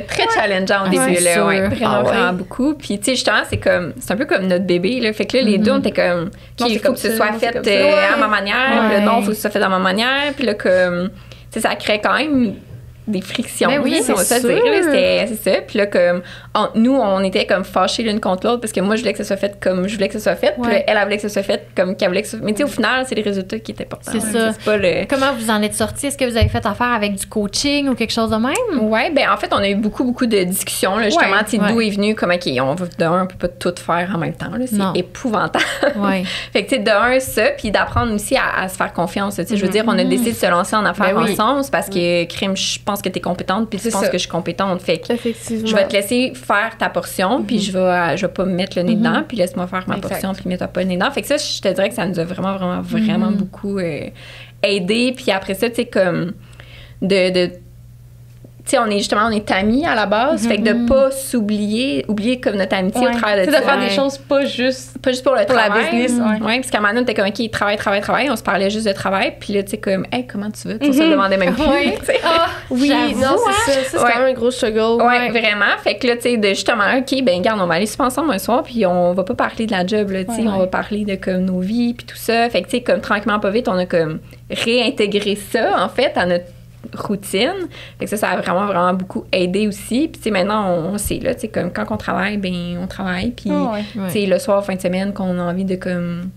Speaker 4: très challengeant au début,
Speaker 2: c'est
Speaker 4: là.
Speaker 2: sûr.
Speaker 4: Ouais, vraiment,
Speaker 3: Ah ouais.
Speaker 4: vraiment beaucoup. Puis, tu sais, justement, c'est un peu comme notre bébé, là. Fait que là, les deux, on était comme,
Speaker 5: Non,
Speaker 4: il
Speaker 5: c'est
Speaker 4: faut
Speaker 5: comme
Speaker 4: que ce
Speaker 5: ça,
Speaker 4: soit
Speaker 5: non, c'est
Speaker 4: fait
Speaker 5: comme ça.
Speaker 4: à ma manière. Puis là,
Speaker 2: Ouais.
Speaker 4: non, il faut que ce soit fait à ma manière. Puis là, comme, tu sais, ça crée quand même des frictions.
Speaker 2: Ben oui,
Speaker 4: là,
Speaker 3: c'est
Speaker 4: on va se le
Speaker 3: sûr.
Speaker 4: dire, là. C'est ça. Puis là, comme, nous, on était comme fâchés l'une contre l'autre parce que moi, je voulais que ça soit fait comme je voulais que ça soit fait. Puis
Speaker 2: Ouais.
Speaker 4: là, elle voulait que ça soit fait comme qu'elle voulait que ça soit. Mais tu sais, au final, c'est les résultats qui étaient importants.
Speaker 2: C'est ça.
Speaker 4: C'est pas le.
Speaker 2: Comment vous en êtes sortis? Est-ce que vous avez fait affaire avec du coaching ou quelque chose de même?
Speaker 4: Ouais, ben en fait, on a eu beaucoup de discussions, là, justement,
Speaker 2: Ouais,
Speaker 4: tu sais,
Speaker 2: ouais.
Speaker 4: d'où est venu, comme, OK, on peut pas tout faire en même temps, là,
Speaker 2: Non.
Speaker 4: c'est épouvantable.
Speaker 2: Oui.
Speaker 4: Fait que, tu sais, ça, puis d'apprendre aussi à se faire confiance, tu sais, je veux dire, on a décidé de se lancer en affaires
Speaker 2: Ben oui.
Speaker 4: ensemble, c'est parce que, crime, je pense que t'es compétente, puis tu
Speaker 5: C'est
Speaker 4: penses
Speaker 5: ça.
Speaker 4: que je suis compétente, fait que
Speaker 3: Effectivement.
Speaker 4: je vais te laisser faire ta portion, puis je vais pas me mettre le nez dedans, puis laisse-moi faire ma
Speaker 5: Exact.
Speaker 4: portion, puis mets-toi pas le nez dedans. Fait que ça, je te dirais que ça nous a vraiment beaucoup aidé. Puis après ça, tu sais, comme tu sais, on est amis à la base, fait que de pas oublier comme notre amitié au travers de
Speaker 5: Tu sais, de
Speaker 4: ça.
Speaker 5: faire des choses pas juste
Speaker 4: Pour le
Speaker 5: pour la
Speaker 4: travail.
Speaker 5: business, ouais.
Speaker 4: Ouais, puis qu'à un moment donné, on était comme, OK, travail, on se parlait juste de travail, puis là, tu sais, comme, hey, comment tu vas? On se le demandait même plus.
Speaker 2: Ouais.
Speaker 4: tu sais.
Speaker 3: Oui,
Speaker 2: J'avoue,
Speaker 3: non, c'est ça. Ça, c'est
Speaker 4: Ouais.
Speaker 3: quand même un gros struggle.
Speaker 4: Ouais, vraiment. Fait que là, tu sais, de justement, OK, ben regarde, on va aller super ensemble un soir, puis on va pas parler de la job, là, tu sais, on va parler de comme nos vies, puis tout ça. Fait que, tu sais, comme tranquillement, pas vite, on a comme réintégré ça, en fait, à notre routine. Fait que ça a vraiment beaucoup aidé aussi. Puis, tu sais, maintenant, on sait, là, tu sais, comme quand on travaille, ben on travaille, puis, tu sais, le soir, fin de semaine, qu'on a envie de, comme,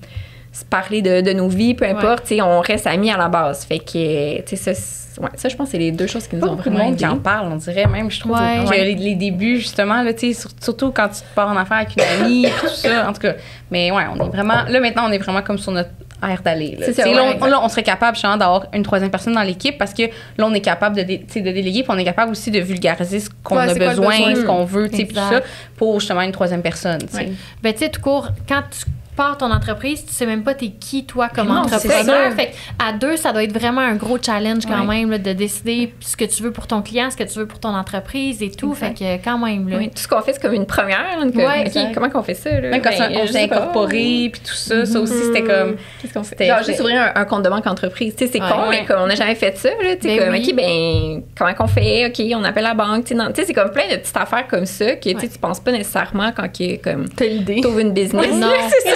Speaker 4: se parler de nos vies, peu importe, tu sais, on reste amis à la base. Fait que, tu sais, ça, je pense que c'est les deux choses qui nous
Speaker 5: pas
Speaker 4: ont
Speaker 5: beaucoup de
Speaker 4: vraiment
Speaker 5: monde qui
Speaker 4: aidés.
Speaker 5: en parle, on dirait même, je trouve,
Speaker 2: Ouais.
Speaker 5: que les débuts, justement, là, tu sais, surtout quand tu pars en affaires avec une amie, tout ça, en tout cas. Mais ouais, on est vraiment, là, maintenant, on est vraiment comme sur notre air d'aller. Là.
Speaker 4: C'est ça,
Speaker 5: Tu sais, là,
Speaker 4: ouais,
Speaker 5: on serait capable, justement, d'avoir une troisième personne dans l'équipe parce que là, on est capable de déléguer, puis on est capable aussi de vulgariser ce qu'on
Speaker 3: Ouais,
Speaker 5: a
Speaker 3: c'est quoi le
Speaker 5: besoin,
Speaker 3: besoin.
Speaker 5: ce qu'on veut, tu sais, puis tout
Speaker 2: Exact.
Speaker 5: ça, pour justement une troisième personne, tu sais.
Speaker 4: Ouais.
Speaker 2: Ben, tu sais, tout court, quand tu pars ton entreprise, tu sais même pas t'es qui, toi, comme
Speaker 5: Non, c'est
Speaker 2: entrepreneur.
Speaker 5: ça.
Speaker 2: Fait que à deux, ça doit être vraiment un gros challenge quand
Speaker 4: Ouais.
Speaker 2: même, là, de décider ce que tu veux pour ton client, ce que tu veux pour ton entreprise et tout.
Speaker 4: Exact.
Speaker 2: Fait que quand même, là.
Speaker 4: Oui, tout ce qu'on fait, c'est comme une première. Là, comme,
Speaker 2: Ouais,
Speaker 4: OK,
Speaker 2: exact.
Speaker 4: comment qu'on fait ça? Là?
Speaker 5: Même quand
Speaker 4: Ben,
Speaker 5: on
Speaker 4: je
Speaker 5: s'est
Speaker 4: sais pas.
Speaker 5: incorporé, puis tout ça, ça aussi, c'était comme.
Speaker 4: Qu'est-ce qu'on fait?
Speaker 5: C'était-
Speaker 4: Genre, juste ouvrir un compte de banque entreprise. Tu sais, c'est
Speaker 2: Ouais.
Speaker 4: con,
Speaker 2: Ouais.
Speaker 4: mais comme on n'a jamais fait ça. Là, tu sais,
Speaker 2: Ben
Speaker 4: comme,
Speaker 2: oui.
Speaker 4: OK, ben, comment qu'on fait? OK, on appelle la banque. Tu sais, non, tu sais, c'est comme plein de petites affaires comme ça que tu sais, tu penses pas nécessairement quand comme,
Speaker 3: T'as l'idée.
Speaker 4: t'ouvres une business.
Speaker 2: Non.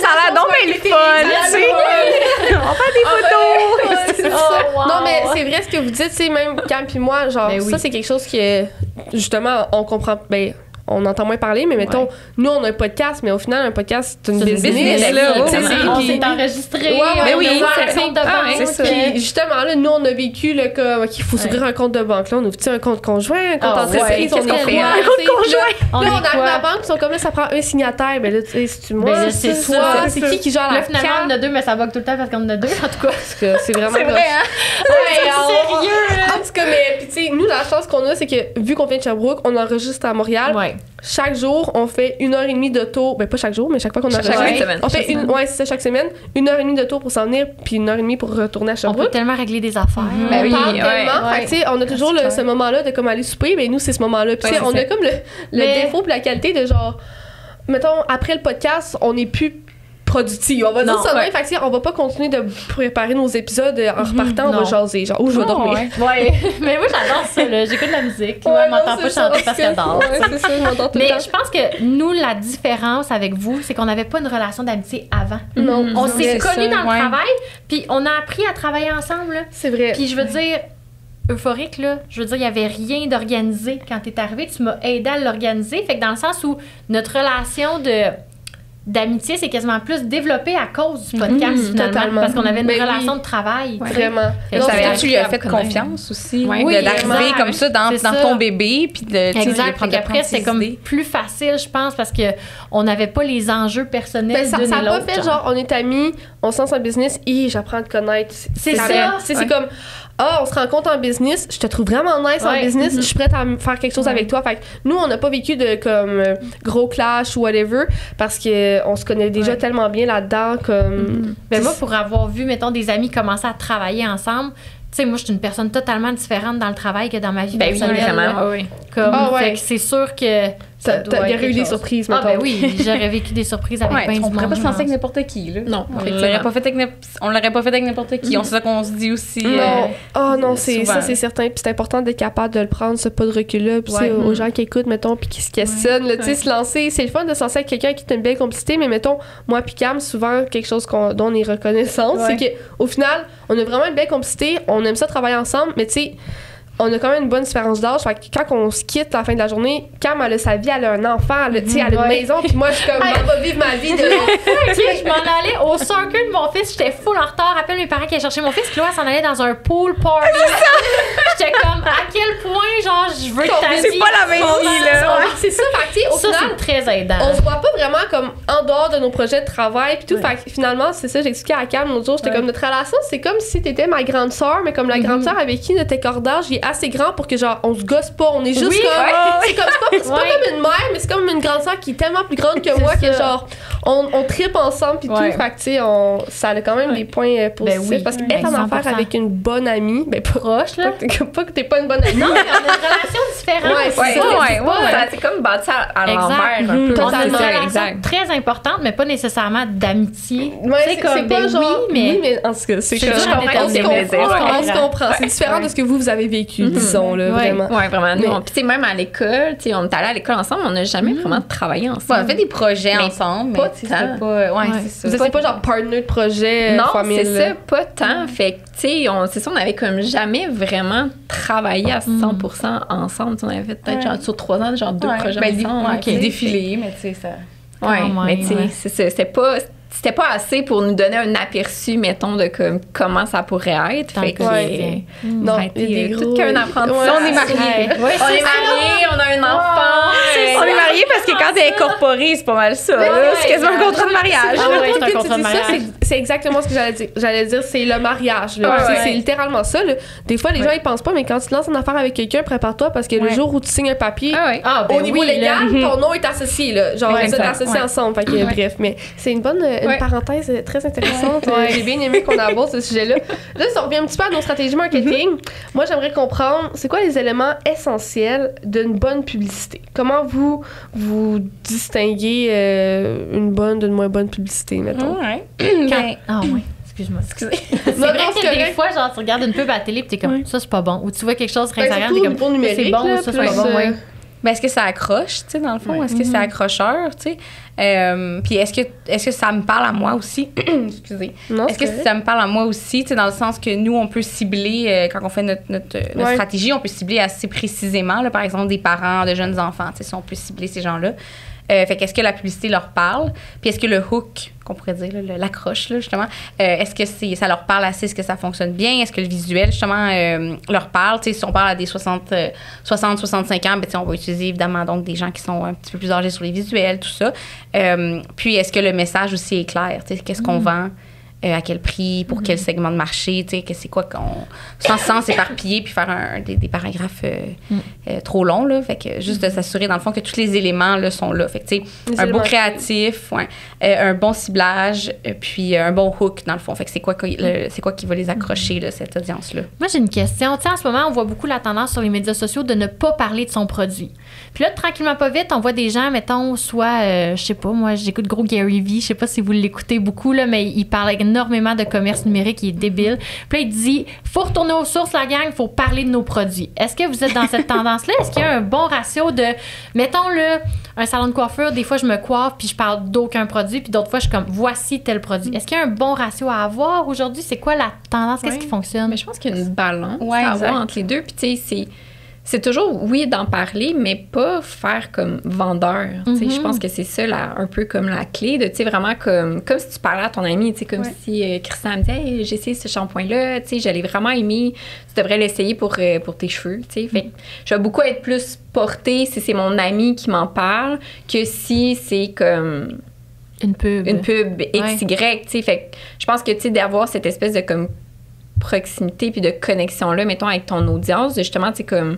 Speaker 5: Ça a l'air donc bien le fun, tu sais. On fait des photos.
Speaker 2: Oh, wow.
Speaker 3: Non, mais c'est vrai ce que vous dites, c'est même Cam puis moi, genre,
Speaker 2: Ben oui.
Speaker 3: ça, c'est quelque chose que, justement, on comprend, ben, on entend moins parler, mais mettons, nous, on a un podcast, mais au final, un podcast, c'est une business,
Speaker 5: là.
Speaker 3: Tu sais,
Speaker 2: On s'est enregistré.
Speaker 3: Ouais,
Speaker 2: on a
Speaker 3: c'est
Speaker 2: un compte de banque.
Speaker 3: c'est ça. Puis justement, là, nous, on a vécu le comme qu'il faut s'ouvrir un compte de banque. Là, on ouvre un compte conjoint, un compte entreprise,
Speaker 2: qu'est-ce qu'on fait?
Speaker 3: Un
Speaker 2: compte
Speaker 3: conjoint. Là, on
Speaker 2: est
Speaker 3: arrive à la
Speaker 2: quoi?
Speaker 3: banque, ils sont comme là, ça prend un signataire. Ben là, tu sais, c'est-tu moi,
Speaker 2: Ben là, c'est
Speaker 3: c'est
Speaker 2: ça.
Speaker 3: toi, c'est qui gère
Speaker 2: Là,
Speaker 3: la
Speaker 2: finalement, on en a 2, mais ça bug tout le temps parce qu'on en a 2, en tout cas.
Speaker 3: Parce que c'est vraiment
Speaker 5: C'est vrai, hein?
Speaker 2: Sérieux,
Speaker 3: En tout cas, mais puis tu sais, nous, la chance qu'on a, c'est que vu qu'on vient de Sherbrooke, on enregistre à Montréal.
Speaker 2: Ouais.
Speaker 3: Chaque jour, on fait 1h30 de tour. Ben, pas chaque jour, mais chaque fois qu'on enregistre.
Speaker 4: Chaque semaine.
Speaker 3: On fait ouais, c'est ça, chaque semaine. 1h30 de tour pour s'en venir, puis 1h30 pour retourner à
Speaker 2: On peut
Speaker 3: Sherbrooke.
Speaker 2: tellement régler des affaires.
Speaker 4: Ben oui,
Speaker 3: On parle
Speaker 4: ouais.
Speaker 3: tellement. Fait que, tu sais, on a toujours
Speaker 2: C'est clair.
Speaker 3: ce moment-là de comme aller souper, mais nous, c'est ce moment-là. Puis, tu sais,
Speaker 4: Ouais,
Speaker 3: on
Speaker 4: c'est
Speaker 3: a
Speaker 4: ça.
Speaker 3: comme le
Speaker 2: Mais-
Speaker 3: défaut puis la qualité de genre, mettons, après le podcast, on n'est plus productif. On va dire
Speaker 2: Non,
Speaker 3: ça de
Speaker 2: ouais.
Speaker 3: même. Fait que, tu sais, on va pas continuer de préparer nos épisodes en repartant, on va
Speaker 2: non.
Speaker 3: jaser. Genre, où je vais dormir.
Speaker 2: Ouais. Mais moi, j'adore ça, là. J'écoute de la musique.
Speaker 3: Ouais,
Speaker 2: Ouais,
Speaker 3: non,
Speaker 2: m'entends
Speaker 3: c'est
Speaker 2: pas
Speaker 3: ça,
Speaker 2: chanter parce qu'elle dort.
Speaker 3: Ouais, c'est ça, je m'entends tout
Speaker 2: Mais
Speaker 3: le temps.
Speaker 2: je pense que nous, la différence avec vous, c'est qu'on n'avait pas une relation d'amitié avant.
Speaker 3: Non,
Speaker 2: On
Speaker 3: non,
Speaker 2: s'est
Speaker 5: c'est
Speaker 2: connus
Speaker 5: ça,
Speaker 2: dans le
Speaker 5: ouais.
Speaker 2: travail, puis on a appris à travailler ensemble. Là.
Speaker 3: c'est vrai.
Speaker 2: Puis je veux dire, euphorique, là, je veux dire, il n'y avait rien d'organisé quand tu es arrivé. Tu m'as aidé à l'organiser. Fait que dans le sens où notre relation d'amitié, c'est quasiment plus développée à cause du podcast, finalement.
Speaker 3: totalement.
Speaker 2: Parce qu'on avait une
Speaker 3: Ben
Speaker 2: relation
Speaker 3: oui.
Speaker 2: de travail. tu sais.
Speaker 3: Vraiment.
Speaker 2: Fait que
Speaker 3: Non,
Speaker 2: ça
Speaker 3: c'est-
Speaker 2: avait
Speaker 5: Peut-être que tu lui as
Speaker 2: appris à
Speaker 5: fait
Speaker 2: me connaître.
Speaker 5: confiance aussi.
Speaker 4: Ouais.
Speaker 2: Oui,
Speaker 5: D'arriver
Speaker 2: exact.
Speaker 5: comme ça dans
Speaker 2: C'est ça.
Speaker 5: ton bébé. Puis de, tu sais,
Speaker 2: Exact.
Speaker 5: de
Speaker 2: Fait
Speaker 5: prendre
Speaker 2: qu'après,
Speaker 5: tes
Speaker 2: c'est comme
Speaker 5: idées.
Speaker 2: plus facile, je pense, parce que on n'avait pas les enjeux personnels
Speaker 3: Ben, ça
Speaker 2: d'une
Speaker 3: n'a
Speaker 2: et
Speaker 3: pas
Speaker 2: l'autre.
Speaker 3: fait genre, on est amis, on se lance en business, j'apprends à te connaître.
Speaker 2: C'est ça.
Speaker 3: C'est comme, on se rencontre en business, je te trouve vraiment nice en
Speaker 2: Ouais.
Speaker 3: business, je suis prête à faire quelque chose avec toi. Fait que nous, on n'a pas vécu de comme gros clash ou whatever, parce qu'on se connaît déjà
Speaker 2: Ouais.
Speaker 3: tellement bien là-dedans. Comme,
Speaker 2: Ben moi, pour avoir vu, mettons, des amis commencer à travailler ensemble, tu sais, moi, je suis une personne totalement différente dans le travail que dans ma vie
Speaker 4: Ben oui,
Speaker 2: personnelle. là.
Speaker 4: vraiment. Oui.
Speaker 2: Comme,
Speaker 3: Ah ouais.
Speaker 2: fait que c'est sûr que ça
Speaker 3: il
Speaker 2: doit
Speaker 3: y
Speaker 2: être
Speaker 3: aurait eu
Speaker 2: quelque
Speaker 3: des
Speaker 2: chose.
Speaker 3: surprises,
Speaker 2: Ah
Speaker 3: mettons.
Speaker 2: ben oui, j'aurais vécu des surprises avec
Speaker 5: Ouais,
Speaker 2: plein
Speaker 5: on
Speaker 2: du
Speaker 5: pourrait
Speaker 2: monde.
Speaker 5: pas se lancer avec
Speaker 2: je
Speaker 5: n'importe qui, là.
Speaker 4: Non,
Speaker 5: On
Speaker 4: effectivement.
Speaker 5: l'aurait pas fait avec on l'aurait pas fait avec n'importe qui. C'est ça qu'on se dit aussi.
Speaker 3: Non, oh non,
Speaker 5: souvent.
Speaker 3: ça c'est certain. Puis c'est important d'être capable de le prendre, ce pas de recul-là. Puis
Speaker 2: Ouais.
Speaker 3: tu sais, aux gens qui écoutent, mettons, puis qui se questionnent, là, tu sais, se lancer. C'est le fun de se lancer avec quelqu'un qui a une belle complicité, mais mettons, moi puis Cam, souvent, quelque chose dont on est reconnaissante,
Speaker 5: Ouais.
Speaker 3: c'est qu'au final, on a vraiment une belle complicité, on aime ça travailler ensemble, mais tu sais, on a quand même une bonne différence d'âge. Fait que quand on se quitte à la fin de la journée, Cam, elle a sa vie, elle a un enfant, tu sais, elle a une
Speaker 2: Ouais.
Speaker 3: maison, puis moi, je suis comme, on va vivre ma vie de.
Speaker 2: Tu sais, je m'en allais au circuit de mon fils, j'étais full en retard. Rappelle mes parents qui allaient chercher mon fils, puis là, elle s'en allait dans un pool party. J'étais comme, à quel point, genre, je veux que ta vie.
Speaker 5: C'est pas la même vie, là.
Speaker 3: Ouais, c'est ça, fait que, tu sais, au
Speaker 2: Ça,
Speaker 3: final,
Speaker 2: c'est très aidant.
Speaker 3: on se voit pas vraiment comme en dehors de nos projets de travail puis tout. Fait que finalement, c'est ça, j'expliquais à Cam l'autre jour, j'étais comme notre relation, c'est comme si t'étais ma grande sœur, mais comme la grande sœur avec qui notre écart-d'âge il est assez grand pour que genre on se gosse pas, on est juste
Speaker 2: Oui,
Speaker 3: comme
Speaker 2: ouais.
Speaker 3: c'est pas
Speaker 2: Ouais.
Speaker 3: comme une mère, mais c'est comme une grande sœur qui est tellement plus grande que moi que
Speaker 2: ça.
Speaker 3: genre on tripe ensemble puis
Speaker 2: Ouais.
Speaker 3: tout. Fait que tu sais, ça a quand même des points positifs
Speaker 2: oui.
Speaker 3: parce
Speaker 2: Ben,
Speaker 3: qu'être en
Speaker 2: 100%.
Speaker 3: affaire avec une bonne amie, ben pas
Speaker 2: Proche, là.
Speaker 3: pas que t'es pas une bonne amie.
Speaker 2: Non, mais on a une relation différente.
Speaker 3: Ouais, c'est
Speaker 4: Ouais,
Speaker 3: ça.
Speaker 4: ça, c'est comme bâti à l'envers un peu.
Speaker 2: On a une
Speaker 3: Totalement.
Speaker 2: relation
Speaker 4: Exact.
Speaker 2: très importante, mais pas nécessairement d'amitié.
Speaker 3: Ouais,
Speaker 2: Tu sais, comme, ben oui, mais
Speaker 3: en tout cas, c'est
Speaker 2: Je
Speaker 3: comme
Speaker 2: comprends
Speaker 3: on se
Speaker 2: tes
Speaker 3: comprend,
Speaker 2: plaisirs,
Speaker 3: on se
Speaker 2: ouais.
Speaker 3: comprend. C'est différent de ce que vous avez vécu, disons, là,
Speaker 2: Ouais.
Speaker 3: vraiment.
Speaker 4: Ouais, vraiment.
Speaker 3: Mais-
Speaker 4: Nous, puis tu sais, même à l'école, tu sais, on est allé à l'école ensemble, on n'a jamais vraiment travaillé ensemble.
Speaker 5: Bon, on a fait des projets
Speaker 4: Mais
Speaker 5: ensemble,
Speaker 4: pas
Speaker 5: mais tu sais,
Speaker 4: tant.
Speaker 5: c'était pas. Ouais,
Speaker 2: Ouais.
Speaker 5: c'est
Speaker 3: Vous
Speaker 5: ça.
Speaker 3: n'étiez pas genre partner de projet
Speaker 4: Non,
Speaker 3: famille.
Speaker 4: c'est ça, pas tant. Fait que, tu sais, c'est ça, on avait comme jamais vraiment travaillé à 100% ensemble. Tu sais, on avait fait peut-être genre sur 3 ans, genre 2 projets ensemble.
Speaker 5: Ouais,
Speaker 4: tu sais.
Speaker 5: défilé, mais tu sais, ça.
Speaker 4: Ouais,
Speaker 2: Quand même,
Speaker 4: mais tu sais,
Speaker 2: ouais.
Speaker 4: c'est ça, c'était pas assez pour nous donner un aperçu, mettons, de comme, comment ça pourrait être.
Speaker 2: Tant
Speaker 4: Fait
Speaker 2: que
Speaker 4: que,
Speaker 3: ouais. Non,
Speaker 4: ça a
Speaker 3: il y a
Speaker 4: été
Speaker 3: des
Speaker 4: tout
Speaker 3: gros-
Speaker 4: qu'un apprentissage.
Speaker 3: Ouais,
Speaker 5: on est mariés.
Speaker 2: Ouais,
Speaker 4: On est mariés, on a un enfant.
Speaker 5: On est mariés parce que quand t'es incorporé, c'est pas mal ça. là. C'est quasiment un contrat de mariage.
Speaker 2: Ah
Speaker 3: Je
Speaker 2: ouais,
Speaker 3: trouve
Speaker 2: c'est un
Speaker 3: que tu
Speaker 2: contrat de
Speaker 3: dis ça,
Speaker 2: mariage.
Speaker 3: c'est exactement ce que j'allais dire. J'allais dire, c'est le mariage. Là.
Speaker 4: Ouais,
Speaker 3: Tu sais,
Speaker 4: ouais.
Speaker 3: C'est littéralement ça. Là. Des fois, les gens ils pensent pas, mais quand tu te lances en affaire avec quelqu'un, prépare-toi parce que le
Speaker 5: Ouais.
Speaker 3: jour où tu signes un papier,
Speaker 4: Ah ouais.
Speaker 2: Ah, ben
Speaker 3: au niveau
Speaker 2: oui,
Speaker 3: légal,
Speaker 2: là.
Speaker 3: ton nom est associé. Là. Genre,
Speaker 2: Ouais,
Speaker 3: vous êtes
Speaker 2: exact.
Speaker 3: associés
Speaker 2: Ouais.
Speaker 3: ensemble. Fait que, bref, mais c'est une bonne une
Speaker 4: Ouais.
Speaker 3: parenthèse très intéressante. J'ai bien aimé qu'on aborde ce sujet-là. Là, si on revient un petit peu à nos stratégies marketing, moi, j'aimerais comprendre, c'est quoi les éléments essentiels d'une bonne publicité? Comment vous distinguez une bonne d'une moins bonne publicité, mettons?
Speaker 5: Ouais.
Speaker 2: Quand- Ah oui, excuse-moi. C'est
Speaker 3: Non,
Speaker 2: vrai
Speaker 3: non,
Speaker 2: que
Speaker 3: c'est
Speaker 2: des
Speaker 3: correct.
Speaker 2: fois, genre, tu regardes une pub à la télé pis t'es comme, ça c'est pas bon. Ou tu vois quelque chose sur
Speaker 3: Ben,
Speaker 2: Instagram,
Speaker 3: surtout
Speaker 2: t'es
Speaker 3: au niveau
Speaker 2: comme, ça, c'est
Speaker 3: numérique,
Speaker 2: bon
Speaker 3: là,
Speaker 2: ou ça c'est
Speaker 3: plus,
Speaker 2: pas bon. Ouais.
Speaker 5: Ben, est-ce que ça accroche, tu sais, dans le fond? Est-ce que c'est accrocheur, tu sais? Puis est-ce que ça me parle à moi aussi? Excusez.
Speaker 3: Non,
Speaker 5: Est-ce que ça me parle à moi aussi, tu sais, dans le sens que nous, on peut cibler, quand on fait notre stratégie, on peut cibler assez précisément, là, par exemple, des parents de jeunes enfants, tu sais, si on peut cibler ces gens-là. Fait qu'est-ce que la publicité leur parle? Puis est-ce que le hook, qu'on pourrait dire, là, l'accroche, là, justement, est-ce que ça leur parle assez? Est-ce que ça fonctionne bien? Est-ce que le visuel, justement, leur parle? Tu sais, si on parle à des 60-65 ans, ben, on va utiliser évidemment donc des gens qui sont un petit peu plus âgés sur les visuels, tout ça. Puis est-ce que le message aussi est clair? Tu sais, qu'est-ce qu'on vend? À quel prix, pour quel segment de marché, tu sais, que c'est quoi sans s'éparpiller puis faire des paragraphes trop longs, là. Fait que juste de s'assurer, dans le fond, que tous les éléments, là, sont là. Fait que, tu sais, un beau créatif, un bon ciblage, puis un bon hook, dans le fond. Fait que c'est quoi qui va les accrocher, là, cette audience-là?
Speaker 2: Moi, j'ai une question. Tu sais, en ce moment, on voit beaucoup la tendance sur les médias sociaux de ne pas parler de son produit. Puis là, tranquillement, pas vite, on voit des gens, mettons, soit, je sais pas, moi, j'écoute gros Gary Vee, je sais pas si vous l'écoutez beaucoup, là, mais il parle énormément de commerce numérique, il est débile. Puis là, il dit, faut retourner aux sources, la gang, faut parler de nos produits. Est-ce que vous êtes dans cette tendance-là? Est-ce qu'il y a un bon ratio de, mettons, là, un salon de coiffure, des fois, je me coiffe, puis je parle d'aucun produit, puis d'autres fois, je suis comme, voici tel produit. Est-ce qu'il y a un bon ratio à avoir aujourd'hui? C'est quoi la tendance? Qu'est-ce qui fonctionne?
Speaker 4: Mais je pense qu'il y a une balance à avoir entre les deux. Puis, tu sais, c'est toujours, oui, d'en parler, mais pas faire comme vendeur. Je pense que c'est ça, un peu comme la clé de, tu sais, vraiment comme si tu parlais à ton ami, tu sais, comme si Christian me disait, hey, j'ai essayé ce shampoing-là, tu sais, je l'ai vraiment aimé, tu devrais l'essayer pour tes cheveux, tu sais. Fait que je vais beaucoup être plus portée si c'est mon ami qui m'en parle que si c'est comme
Speaker 2: une pub
Speaker 4: XY, tu sais. Fait que je pense que, tu sais, d'avoir cette espèce de comme proximité puis de connexion là, mettons, avec ton audience, justement, tu sais, comme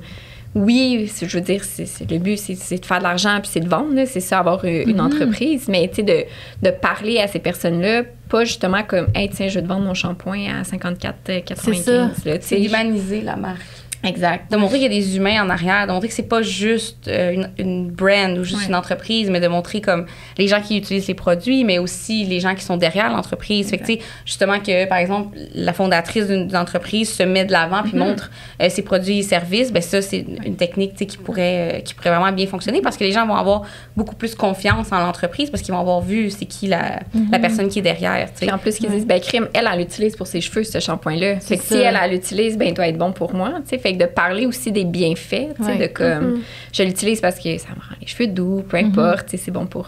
Speaker 4: oui, je veux dire, le but, c'est de faire de l'argent puis c'est de vendre, là, c'est ça, avoir une entreprise, mais tu sais, de parler à ces personnes-là, pas justement comme, hey, tiens, je vais te vendre mon shampoing à 54,95.
Speaker 5: C'est d'humaniser la marque.
Speaker 4: Exact.
Speaker 5: De montrer qu'il y a des humains en arrière, de montrer que c'est pas juste une brand ou juste une entreprise, mais de montrer comme les gens qui utilisent les produits, mais aussi les gens qui sont derrière l'entreprise. Fait que, tu sais, justement que, par exemple, la fondatrice d'une entreprise se met de l'avant puis montre ses produits et services, ben ça, c'est une technique, tu sais, qui pourrait vraiment bien fonctionner parce que les gens vont avoir beaucoup plus confiance en l'entreprise parce qu'ils vont avoir vu c'est qui la personne qui est derrière, tu sais.
Speaker 4: Puis en plus, qu'ils disent, ben crime, elle l'utilise pour ses cheveux, ce shampoing-là. Fait que si elle l'utilise, ben il doit être bon pour moi, tu sais. Fait que de parler aussi des bienfaits, tu sais, de comme, je l'utilise parce que ça me rend les cheveux doux, peu importe, tu sais, c'est bon pour...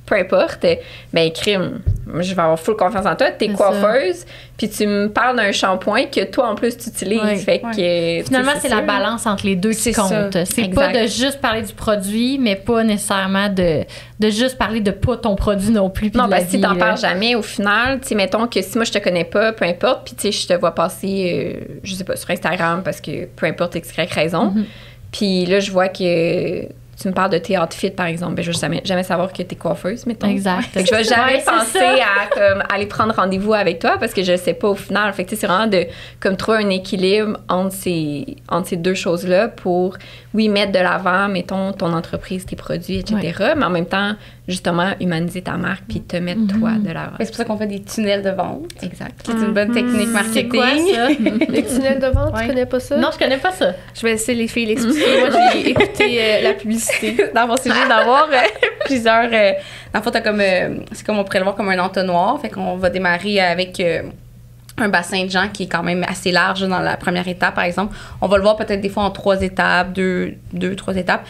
Speaker 4: peu importe, ben crime, je vais avoir full confiance en toi, t'es coiffeuse, puis tu me parles d'un shampoing que toi, en plus, tu utilises. Fait que...
Speaker 2: Finalement, c'est la balance entre les deux qui compte. C'est pas de juste parler du produit, mais pas nécessairement de juste parler de pas ton produit non plus.
Speaker 4: Non, parce que si t'en parles jamais, au final, tu sais, mettons que si moi, je te connais pas, peu importe, puis tu sais, je te vois passer, je sais pas, sur Instagram, parce que peu importe X raison, puis là, je vois que... tu me parles de tes outfits, par exemple, ben, je vais jamais savoir que t'es coiffeuse, mettons.
Speaker 2: Exact.
Speaker 4: Fait que je vais jamais penser à comme, aller prendre rendez-vous avec toi parce que je sais pas au final. Fait que c'est vraiment de comme, trouver un équilibre entre ces deux choses-là pour, oui, mettre de l'avant, mettons, ton entreprise, tes produits, etc., mais en même temps, justement, humaniser ta marque puis te mettre toi de l'avant.
Speaker 5: C'est pour ça qu'on fait des tunnels de vente.
Speaker 4: Exact.
Speaker 5: C'est une bonne technique marketing.
Speaker 2: C'est quoi, ça?
Speaker 3: Les tunnels de vente, tu connais pas ça?
Speaker 2: Non, je connais pas ça.
Speaker 3: Je vais laisser les filles l'expliquer. Moi, j'ai écouté la publicité.
Speaker 5: Dans mon sujet, d'avoir plusieurs... dans le fond, c'est comme on pourrait le voir comme un entonnoir. Fait qu'on va démarrer avec... un bassin de gens qui est quand même assez large dans la première étape, par exemple. On va le voir peut-être des fois en 3 étapes, 3 étapes.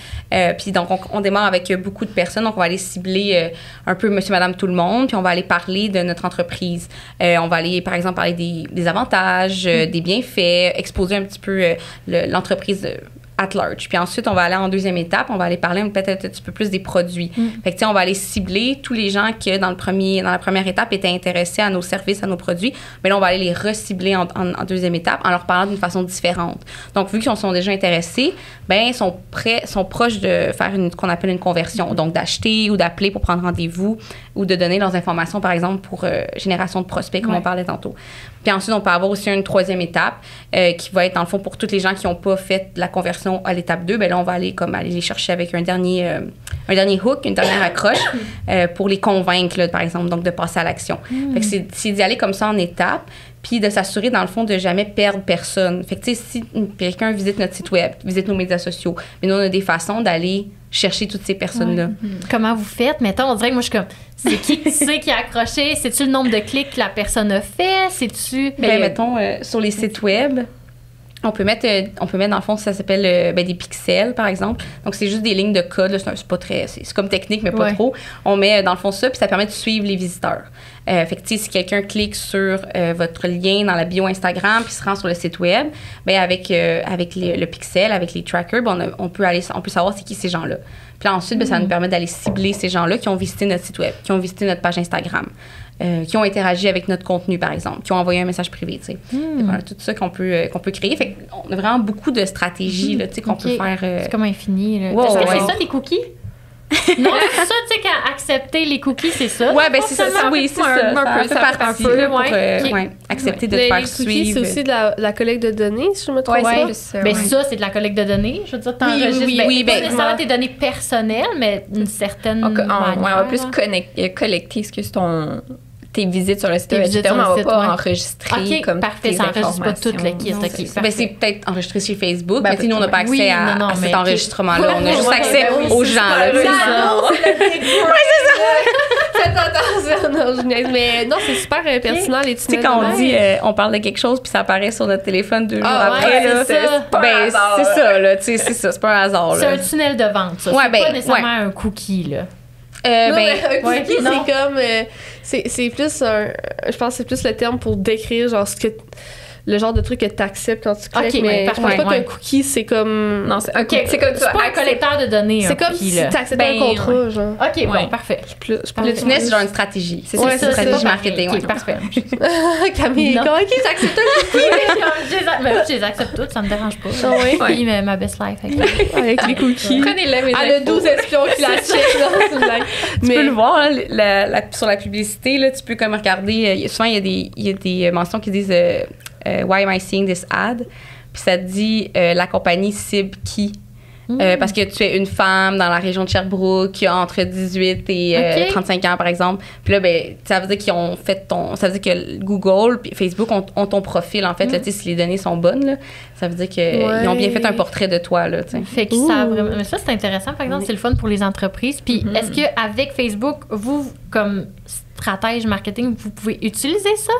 Speaker 5: Puis donc, on démarre avec beaucoup de personnes. Donc, on va aller cibler un peu monsieur, madame, tout le monde. Puis on va aller parler de notre entreprise. On va aller, par exemple, parler des avantages, des bienfaits, exposer un petit peu l'entreprise at large. Puis ensuite, on va aller en deuxième étape, on va aller parler peut-être un petit peu plus des produits. Fait que, tu sais, on va aller cibler tous les gens qui, dans la première étape, étaient intéressés à nos services, à nos produits. Mais là, on va aller les recibler en deuxième étape en leur parlant d'une façon différente. Donc, vu qu'ils sont déjà intéressés, ben sont proches de faire ce qu'on appelle une conversion. Donc, d'acheter ou d'appeler pour prendre rendez-vous ou de donner leurs informations, par exemple, pour génération de prospects, comme on parlait tantôt. Puis ensuite, on peut avoir aussi une troisième étape qui va être, dans le fond, pour tous les gens qui n'ont pas fait la conversion à l'étape 2, ben là, on va aller les chercher avec un dernier hook, une dernière accroche pour les convaincre, là, par exemple, donc de passer à l'action. Fait que c'est d'y aller comme ça en étapes. puis de s'assurer, dans le fond, de jamais perdre personne. Fait que, tu sais, si quelqu'un visite notre site web, visite nos médias sociaux, mais nous, on a des façons d'aller chercher toutes ces personnes-là.
Speaker 2: Comment vous faites? Mettons, on dirait que moi, je suis comme, c'est qui tu sais qui a accroché? C'est-tu le nombre de clics que la personne a fait? C'est-tu...
Speaker 5: Ben, mettons, sur les sites web, on peut mettre dans le fond, ça s'appelle des pixels, par exemple. Donc, c'est juste des lignes de code. Là, c'est pas très... C'est comme technique, mais pas trop. On met, dans le fond, ça, puis ça permet de suivre les visiteurs. Fait que, tu sais, si quelqu'un clique sur votre lien dans la bio Instagram puis se rend sur le site web, ben avec le pixel, avec les trackers, ben on peut savoir c'est qui ces gens-là. Puis là, ensuite, ben, ça nous permet d'aller cibler ces gens-là qui ont visité notre site web, qui ont visité notre page Instagram. Qui ont interagi avec notre contenu, par exemple, qui ont envoyé un message privé, tu sais. Voilà, tout ça qu'on peut créer. Fait qu'on a vraiment beaucoup de stratégies, là, tu sais, qu'on peut faire...
Speaker 2: C'est comme infini, là.
Speaker 5: Wow,
Speaker 2: Est-ce que c'est ça, les cookies? Non, c'est ça, tu sais, accepter les cookies, c'est ça?
Speaker 5: Ouais, ben c'est ça, oui, c'est ça. Ça fait partie, là, pour accepter de te faire suivre.
Speaker 3: Les cookies, c'est aussi de la collecte de données, si je me trompe pas.
Speaker 2: Ben ça, c'est de la collecte de données. Je veux dire, t'enregistres, pas nécessairement tes données personnelles, mais d'une certaine manière.
Speaker 4: On va plus collecter tes visites sur le site web, etc. On ne va pas enregistrer comme
Speaker 2: parfait, ça n'enregistre pas tout le kit.
Speaker 5: Ben, c'est peut-être enregistré sur Facebook, mais nous, on n'a pas accès à cet enregistrement-là. On a juste accès aux gens.
Speaker 3: Faites attention, non, je niaise. Mais non, c'est super pertinent, les tunnels.
Speaker 5: Tu sais, quand on dit, on parle de quelque chose, puis ça apparaît sur notre téléphone 2 jours après, là, c'est ça, là, tu sais, c'est ça, c'est pas un hasard.
Speaker 2: C'est un tunnel de vente, ça. C'est pas nécessairement un cookie, là.
Speaker 3: Un cookie, c'est comme... c'est plus je pense que c'est plus le terme pour décrire genre le genre de truc que tu acceptes quand tu cliques. Mais je pense pas qu'un cookie, c'est comme...
Speaker 4: Non, c'est comme tu
Speaker 2: c'est pas un collecteur de données.
Speaker 3: C'est comme si tu acceptais un contrat, genre.
Speaker 2: OK, bon, parfait.
Speaker 5: Le tunnel, c'est genre une stratégie. C'est une stratégie marketing.
Speaker 2: Parfait.
Speaker 3: Camille, comment qui s'accepte un cookie?
Speaker 2: Je les accepte toutes, ça me dérange pas.
Speaker 3: Oui,
Speaker 2: ma best life.
Speaker 3: Avec les cookies.
Speaker 4: Prenez-le,
Speaker 3: Elle a 12 espions qui la checkent, là, c'est une blague.
Speaker 5: Tu peux le voir, sur la publicité, là, tu peux comme regarder, souvent, il y a des mentions qui disent Why am I seeing this ad? Puis ça te dit la compagnie cible qui? Parce que tu es une femme dans la région de Sherbrooke qui a entre 18 et 35 ans, par exemple. Puis là, ben, ça veut dire qu'ils ont fait ça veut dire que Google puis Facebook ont ton profil, en fait. Là, si les données sont bonnes, là, ça veut dire qu'ils ont bien fait un portrait de toi. Là,
Speaker 2: fait que ça vraiment... Mais ça, c'est intéressant, par exemple, c'est le fun pour les entreprises. Puis est-ce qu'avec Facebook, vous, comme stratège marketing, vous pouvez utiliser ça?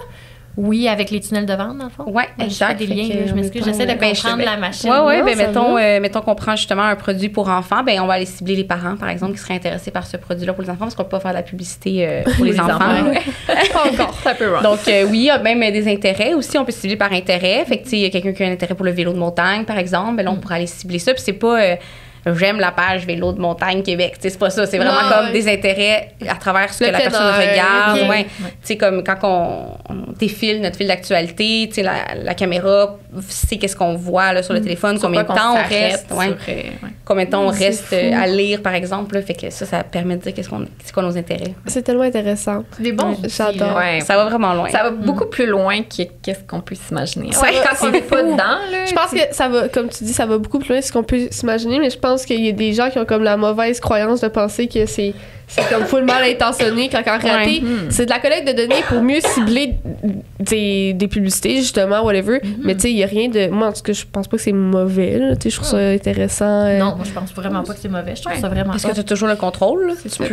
Speaker 2: Oui, avec les tunnels de vente, dans le fond. Oui,
Speaker 5: exact.
Speaker 2: Des liens, je m'excuse, j'essaie de comprendre la machine.
Speaker 5: Oui, mettons qu'on prend justement un produit pour enfants, ben on va aller cibler les parents, par exemple, qui seraient intéressés par ce produit-là pour les enfants, parce qu'on ne peut pas faire de la publicité pour les enfants.
Speaker 3: Pas encore, ça peut.
Speaker 5: Donc, oui, il y a même des intérêts aussi, on peut cibler par intérêt. Fait que, tu sais, il y a quelqu'un qui a un intérêt pour le vélo de montagne, par exemple, ben là, on pourrait aller cibler ça, puis c'est pas... j'aime la page vélo de montagne Québec. Tu sais, c'est pas ça. C'est vraiment comme des intérêts à travers ce que la personne regarde. Tu sais, comme quand on défile notre fil d'actualité, tu sais, la caméra sait qu'est-ce qu'on voit là, sur le téléphone, combien de temps on reste. Combien de temps on reste à lire, par exemple. Là, fait que ça permet de dire c'est quoi nos intérêts.
Speaker 3: C'est tellement intéressant.
Speaker 2: C'est bon.
Speaker 3: J'adore.
Speaker 5: Ça va vraiment loin.
Speaker 4: Ça va beaucoup plus loin que qu'est-ce qu'on peut s'imaginer. Quand on n'est pas dedans, là.
Speaker 3: Je pense que ça va, comme tu dis, ça va beaucoup plus loin que ce qu'on peut s'imaginer, mais je pense qu'il y a des gens qui ont comme la mauvaise croyance de penser que c'est comme full mal intentionné quand en réalité c'est de la collecte de données pour mieux cibler des publicités justement whatever mais tu sais il y a rien de moi en tout cas je pense pas que c'est mauvais tu sais je trouve ça intéressant
Speaker 2: non moi je pense vraiment pas que c'est mauvais je trouve ça vraiment
Speaker 5: parce que tu as toujours le contrôle là. Tu peux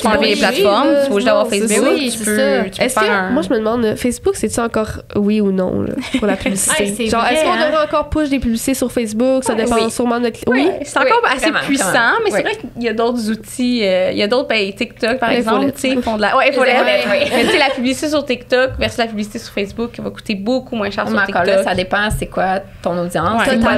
Speaker 5: enlever les
Speaker 3: plateformes
Speaker 5: tu peux juste avoir Facebook
Speaker 3: tu peux faire moi je me demande Facebook c'est-tu encore oui ou non là, pour la publicité genre est-ce qu'on devrait encore push des publicités sur Facebook ça dépend sûrement de notre
Speaker 5: c'est encore assez puissant mais c'est vrai qu'il y a d'autres outils il y a d'autres TikTok, par exemple, tu sais, font de la... Mais tu sais, la publicité sur TikTok versus la publicité sur Facebook, qui va coûter beaucoup moins cher sur TikTok.
Speaker 4: Encore là, ça dépend, c'est quoi ton audience, c'est quoi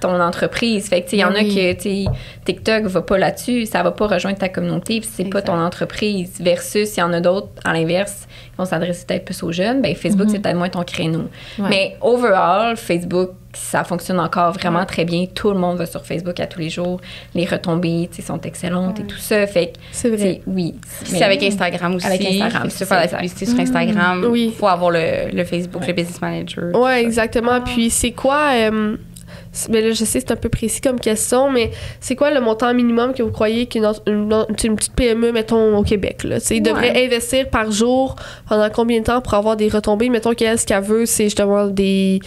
Speaker 4: ton entreprise. Fait que, tu sais, il y en a que, tu sais, TikTok va pas là-dessus, ça va pas rejoindre ta communauté, puis c'est pas ton entreprise. Versus, il y en a d'autres, à l'inverse, qui vont s'adresser peut-être plus aux jeunes, ben Facebook, c'est peut-être moins ton créneau. Mais overall, Facebook, ça fonctionne encore vraiment très bien. Tout le monde va sur Facebook à tous les jours. Les retombées sont excellentes et tout ça. Fait que,
Speaker 3: c'est vrai.
Speaker 5: Oui. Puis c'est avec Instagram aussi. Avec Instagram. Si tu veux faire la publicité sur Instagram, il faut avoir le Facebook, le Business Manager.
Speaker 3: Oui, exactement. Puis c'est quoi... Mais là, je sais, c'est un peu précis comme question, mais c'est quoi le montant minimum que vous croyez qu'une petite PME, mettons, au Québec, là, devrait investir par jour pendant combien de temps pour avoir des retombées? Mettons qu'elle, ce qu'elle veut, c'est justement des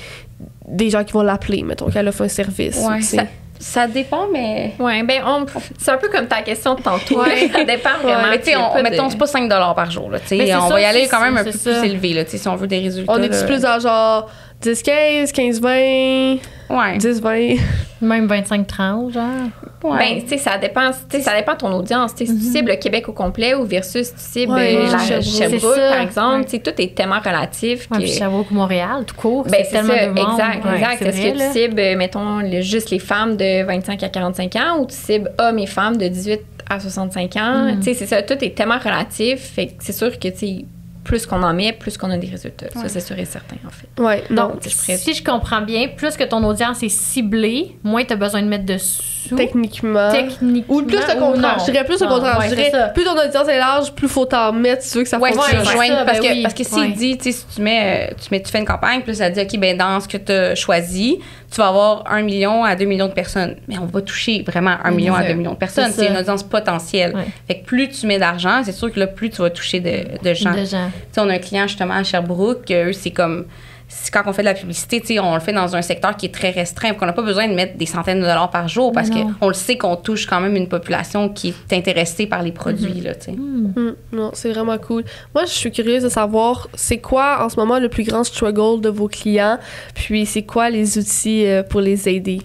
Speaker 3: gens qui vont l'appeler, mettons qu'elle offre un service.
Speaker 5: Ouais, ça dépend, mais...
Speaker 4: Oui, c'est un peu comme ta question de tantôt. Ça dépend vraiment.
Speaker 5: Mais tu sais, mettons, c'est pas 5 $ par jour. Là, on va y aller quand même un peu plus élevé, là, si on veut des résultats.
Speaker 3: On est plus dans genre 10-15, 15-20, 10-20...
Speaker 2: Même 25-30, genre?
Speaker 4: Ouais. Ben, tu sais, ça dépend de ton audience. Si tu cibles le Québec au complet ou versus tu cibles Sherbrooke, par exemple, tout est tellement relatif.
Speaker 2: Puis Sherbrooke ou Montréal, tout court, c'est tellement
Speaker 4: ça,
Speaker 2: de monde.
Speaker 4: Exact. Est-ce que tu cibles, mettons, juste les femmes de 25 à 45 ans ou tu cibles hommes et femmes de 18 à 65 ans? Tu sais, c'est ça, tout est tellement relatif. Fait que c'est sûr que, tu sais, plus qu'on en met, plus qu'on a des résultats. Ça, c'est sûr et certain, en fait.
Speaker 3: Ouais,
Speaker 2: donc, si je comprends bien, plus que ton audience est ciblée, moins tu as besoin de mettre de sous.
Speaker 3: Techniquement. Ou plus le contraire. Je dirais plus le contraire. Je dirais, plus ton audience est large, plus faut t'en mettre si tu veux que ça fonctionne.
Speaker 5: Parce que s'il dit, tu sais, si tu fais une campagne, puis ça dit, OK, ben dans ce que tu as choisi, tu vas avoir 1 million à 2 millions de personnes. Mais on va toucher vraiment 1 million à 2 millions de personnes. C'est une audience potentielle. Fait que plus tu mets d'argent, c'est sûr que là, plus tu vas toucher de gens. Tu sais, on a un client justement à Sherbrooke, eux, c'est comme... Quand on fait de la publicité, on le fait dans un secteur qui est très restreint, qu'on n'a pas besoin de mettre des centaines de dollars par jour parce qu'on le sait qu'on touche quand même une population qui est intéressée par les produits. Là,
Speaker 3: Non, c'est vraiment cool. Moi, je suis curieuse de savoir, c'est quoi en ce moment le plus grand struggle de vos clients, puis c'est quoi les outils pour les aider?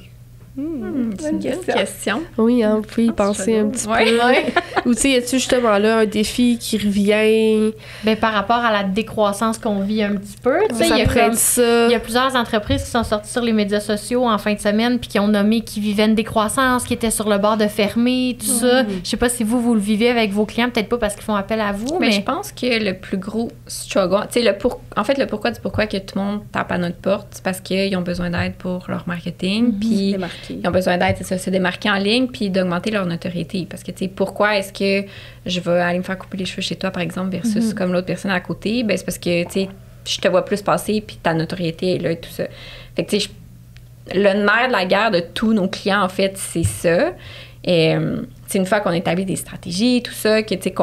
Speaker 4: C'est une question.
Speaker 3: Oui, vous pouvez y penser un petit peu. Ou tu sais, y a-tu justement là un défi qui revient?
Speaker 2: Ben, par rapport à la décroissance qu'on vit un petit peu, tu sais, il y a plusieurs entreprises qui sont sorties sur les médias sociaux en fin de semaine puis qui ont nommé qu'ils vivaient une décroissance, qui étaient sur le bord de fermer, tout ça. Je sais pas si vous le vivez avec vos clients, peut-être pas parce qu'ils font appel à vous, mais
Speaker 4: je pense que le plus gros struggle, tu sais, le pourquoi que tout le monde tape à notre porte, c'est parce qu'ils ont besoin d'aide pour leur marketing, puis ils ont besoin d'aide, c'est ça, se démarquer en ligne puis d'augmenter leur notoriété. Parce que, tu sais, pourquoi est-ce que je vais aller me faire couper les cheveux chez toi, par exemple, versus comme l'autre personne à côté? Ben, c'est parce que, tu sais, je te vois plus passer puis ta notoriété est là et tout ça. Fait que, tu sais, le nerf de la guerre de tous nos clients, en fait, c'est ça. Et, c'est une fois qu'on établit des stratégies, tout ça, que, tu sais,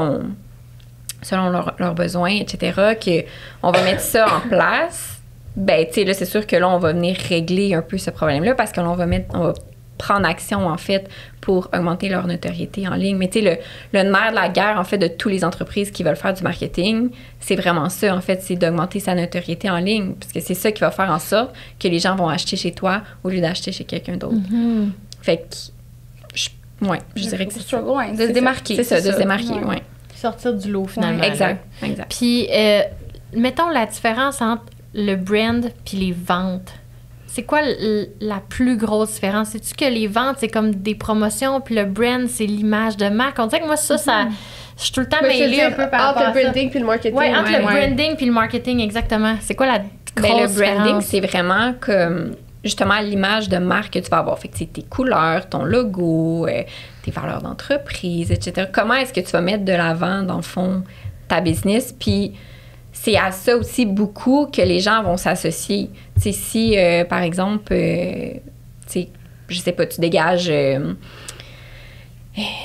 Speaker 4: selon leurs besoins, etc., qu'on va mettre ça en place. Ben, tu sais, là, c'est sûr que là, on va venir régler un peu ce problème-là parce que là, on va prendre action, en fait, pour augmenter leur notoriété en ligne. Mais tu sais, le nerf de la guerre, en fait, de toutes les entreprises qui veulent faire du marketing, c'est vraiment ça, en fait, c'est d'augmenter sa notoriété en ligne parce que c'est ça qui va faire en sorte que les gens vont acheter chez toi au lieu d'acheter chez quelqu'un d'autre. Fait que, je dirais que c'est ça.
Speaker 5: De se démarquer.
Speaker 4: C'est ça, de se démarquer,
Speaker 2: sortir du lot, finalement.
Speaker 4: Exact.
Speaker 2: Puis, mettons la différence entre le brand puis les ventes. C'est quoi la plus grosse différence? C'est-tu que les ventes, c'est comme des promotions, puis le brand, c'est l'image de marque? On dirait que moi, ça je suis tout le temps mêlée un peu par rapport à ça.
Speaker 3: Entre le branding puis le marketing.
Speaker 2: Oui, entre le branding puis le marketing, exactement. C'est quoi la grosse
Speaker 4: différence? Le branding,
Speaker 2: différence?
Speaker 4: c'est vraiment comme, justement, l'image de marque que tu vas avoir. Fait que c'est tes couleurs, ton logo, tes valeurs d'entreprise, etc. Comment est-ce que tu vas mettre de l'avant, dans le fond, ta business? Puis, c'est à ça aussi beaucoup que les gens vont s'associer. Tu sais, si, par exemple, tu sais, je sais pas, tu dégages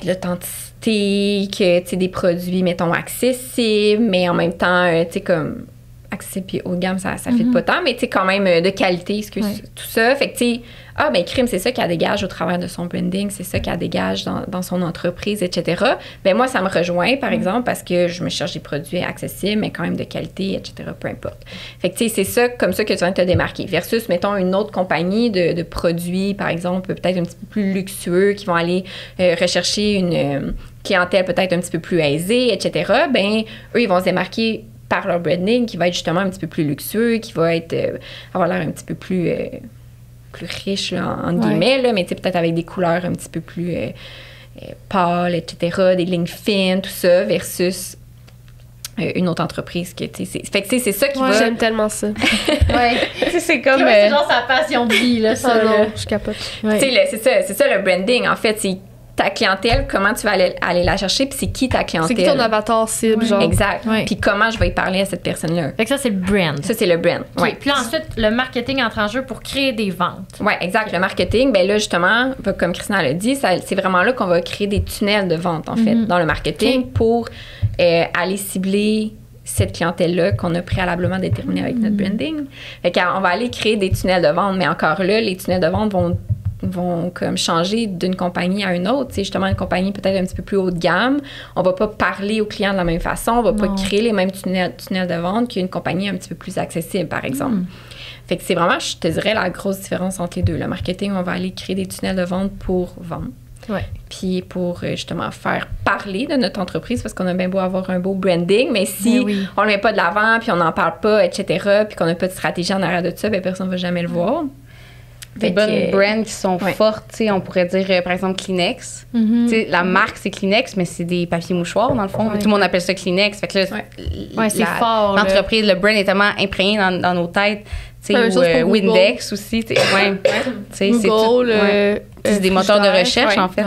Speaker 4: l'authenticité, que, tu sais, des produits, mettons, accessibles, mais en même temps, tu sais, comme accessible puis haut de gamme, ça fait pas tant, mais tu sais, quand même de qualité, tout ça. Fait que, tu sais, crime, c'est ça qu'elle dégage au travers de son branding, c'est ça qu'elle dégage dans son entreprise, etc. Ben moi, ça me rejoint, par exemple, parce que je me cherche des produits accessibles, mais quand même de qualité, etc., peu importe. Fait que, tu sais, c'est ça, comme ça que tu vas te démarquer. Versus, mettons, une autre compagnie de produits, par exemple, peut-être un petit peu plus luxueux, qui vont aller rechercher une clientèle peut-être un petit peu plus aisée, etc. Ben eux, ils vont se démarquer par leur branding, qui va être justement un petit peu plus luxueux, qui va être avoir l'air un petit peu plus riche, là, entre guillemets, là, mais peut-être avec des couleurs un petit peu plus pâles, etc., des lignes fines, tout ça, versus une autre entreprise que, tu sais, fait que c'est ça qui va...
Speaker 3: J'aime tellement ça.
Speaker 2: C'est comme... c'est genre sa passion de vie, là, ça.
Speaker 3: Non, je capote.
Speaker 4: Tu sais, c'est ça le branding, en fait, c'est ta clientèle, comment tu vas aller la chercher, puis c'est qui ta clientèle.
Speaker 3: C'est qui ton avatar cible, genre.
Speaker 4: Exact.
Speaker 2: Ouais.
Speaker 4: Puis comment je vais y parler à cette personne-là.
Speaker 2: Fait que ça, c'est le brand.
Speaker 4: Ça, c'est le brand.
Speaker 2: OK.
Speaker 4: Ouais.
Speaker 2: Puis là, ensuite, le marketing entre en jeu pour créer des ventes.
Speaker 4: Oui, exact. Le marketing, ben là, justement, comme Christina l'a dit, c'est vraiment là qu'on va créer des tunnels de vente, en fait, dans le marketing pour aller cibler cette clientèle-là qu'on a préalablement déterminée avec notre branding. Fait qu'on va aller créer des tunnels de vente, mais encore là, les tunnels de vente vont comme changer d'une compagnie à une autre. C'est justement une compagnie peut-être un petit peu plus haut de gamme. On va pas parler aux clients de la même façon. On va pas créer les mêmes tunnels de vente qu'une compagnie un petit peu plus accessible, par exemple. Fait que c'est vraiment, je te dirais, la grosse différence entre les deux. Le marketing, on va aller créer des tunnels de vente pour vendre.
Speaker 2: Ouais.
Speaker 4: Puis pour justement faire parler de notre entreprise, parce qu'on a bien beau avoir un beau branding, mais si on le met pas de l'avant, puis on n'en parle pas, etc., puis qu'on n'a pas de stratégie en arrière de ça, bien, personne ne va jamais le voir.
Speaker 5: Des bonnes brands qui sont fortes, tu sais, on pourrait dire, par exemple, Kleenex. Tu sais, la marque, c'est Kleenex, mais c'est des papiers mouchoirs, dans le fond. Tout le monde appelle ça Kleenex. Fait que là,
Speaker 2: c'est fort.
Speaker 5: L'entreprise, le brand est tellement imprégné dans nos têtes. Tu sais, ou Windex aussi. Tu sais,
Speaker 3: Google,
Speaker 5: c'est des moteurs de recherche, en fait.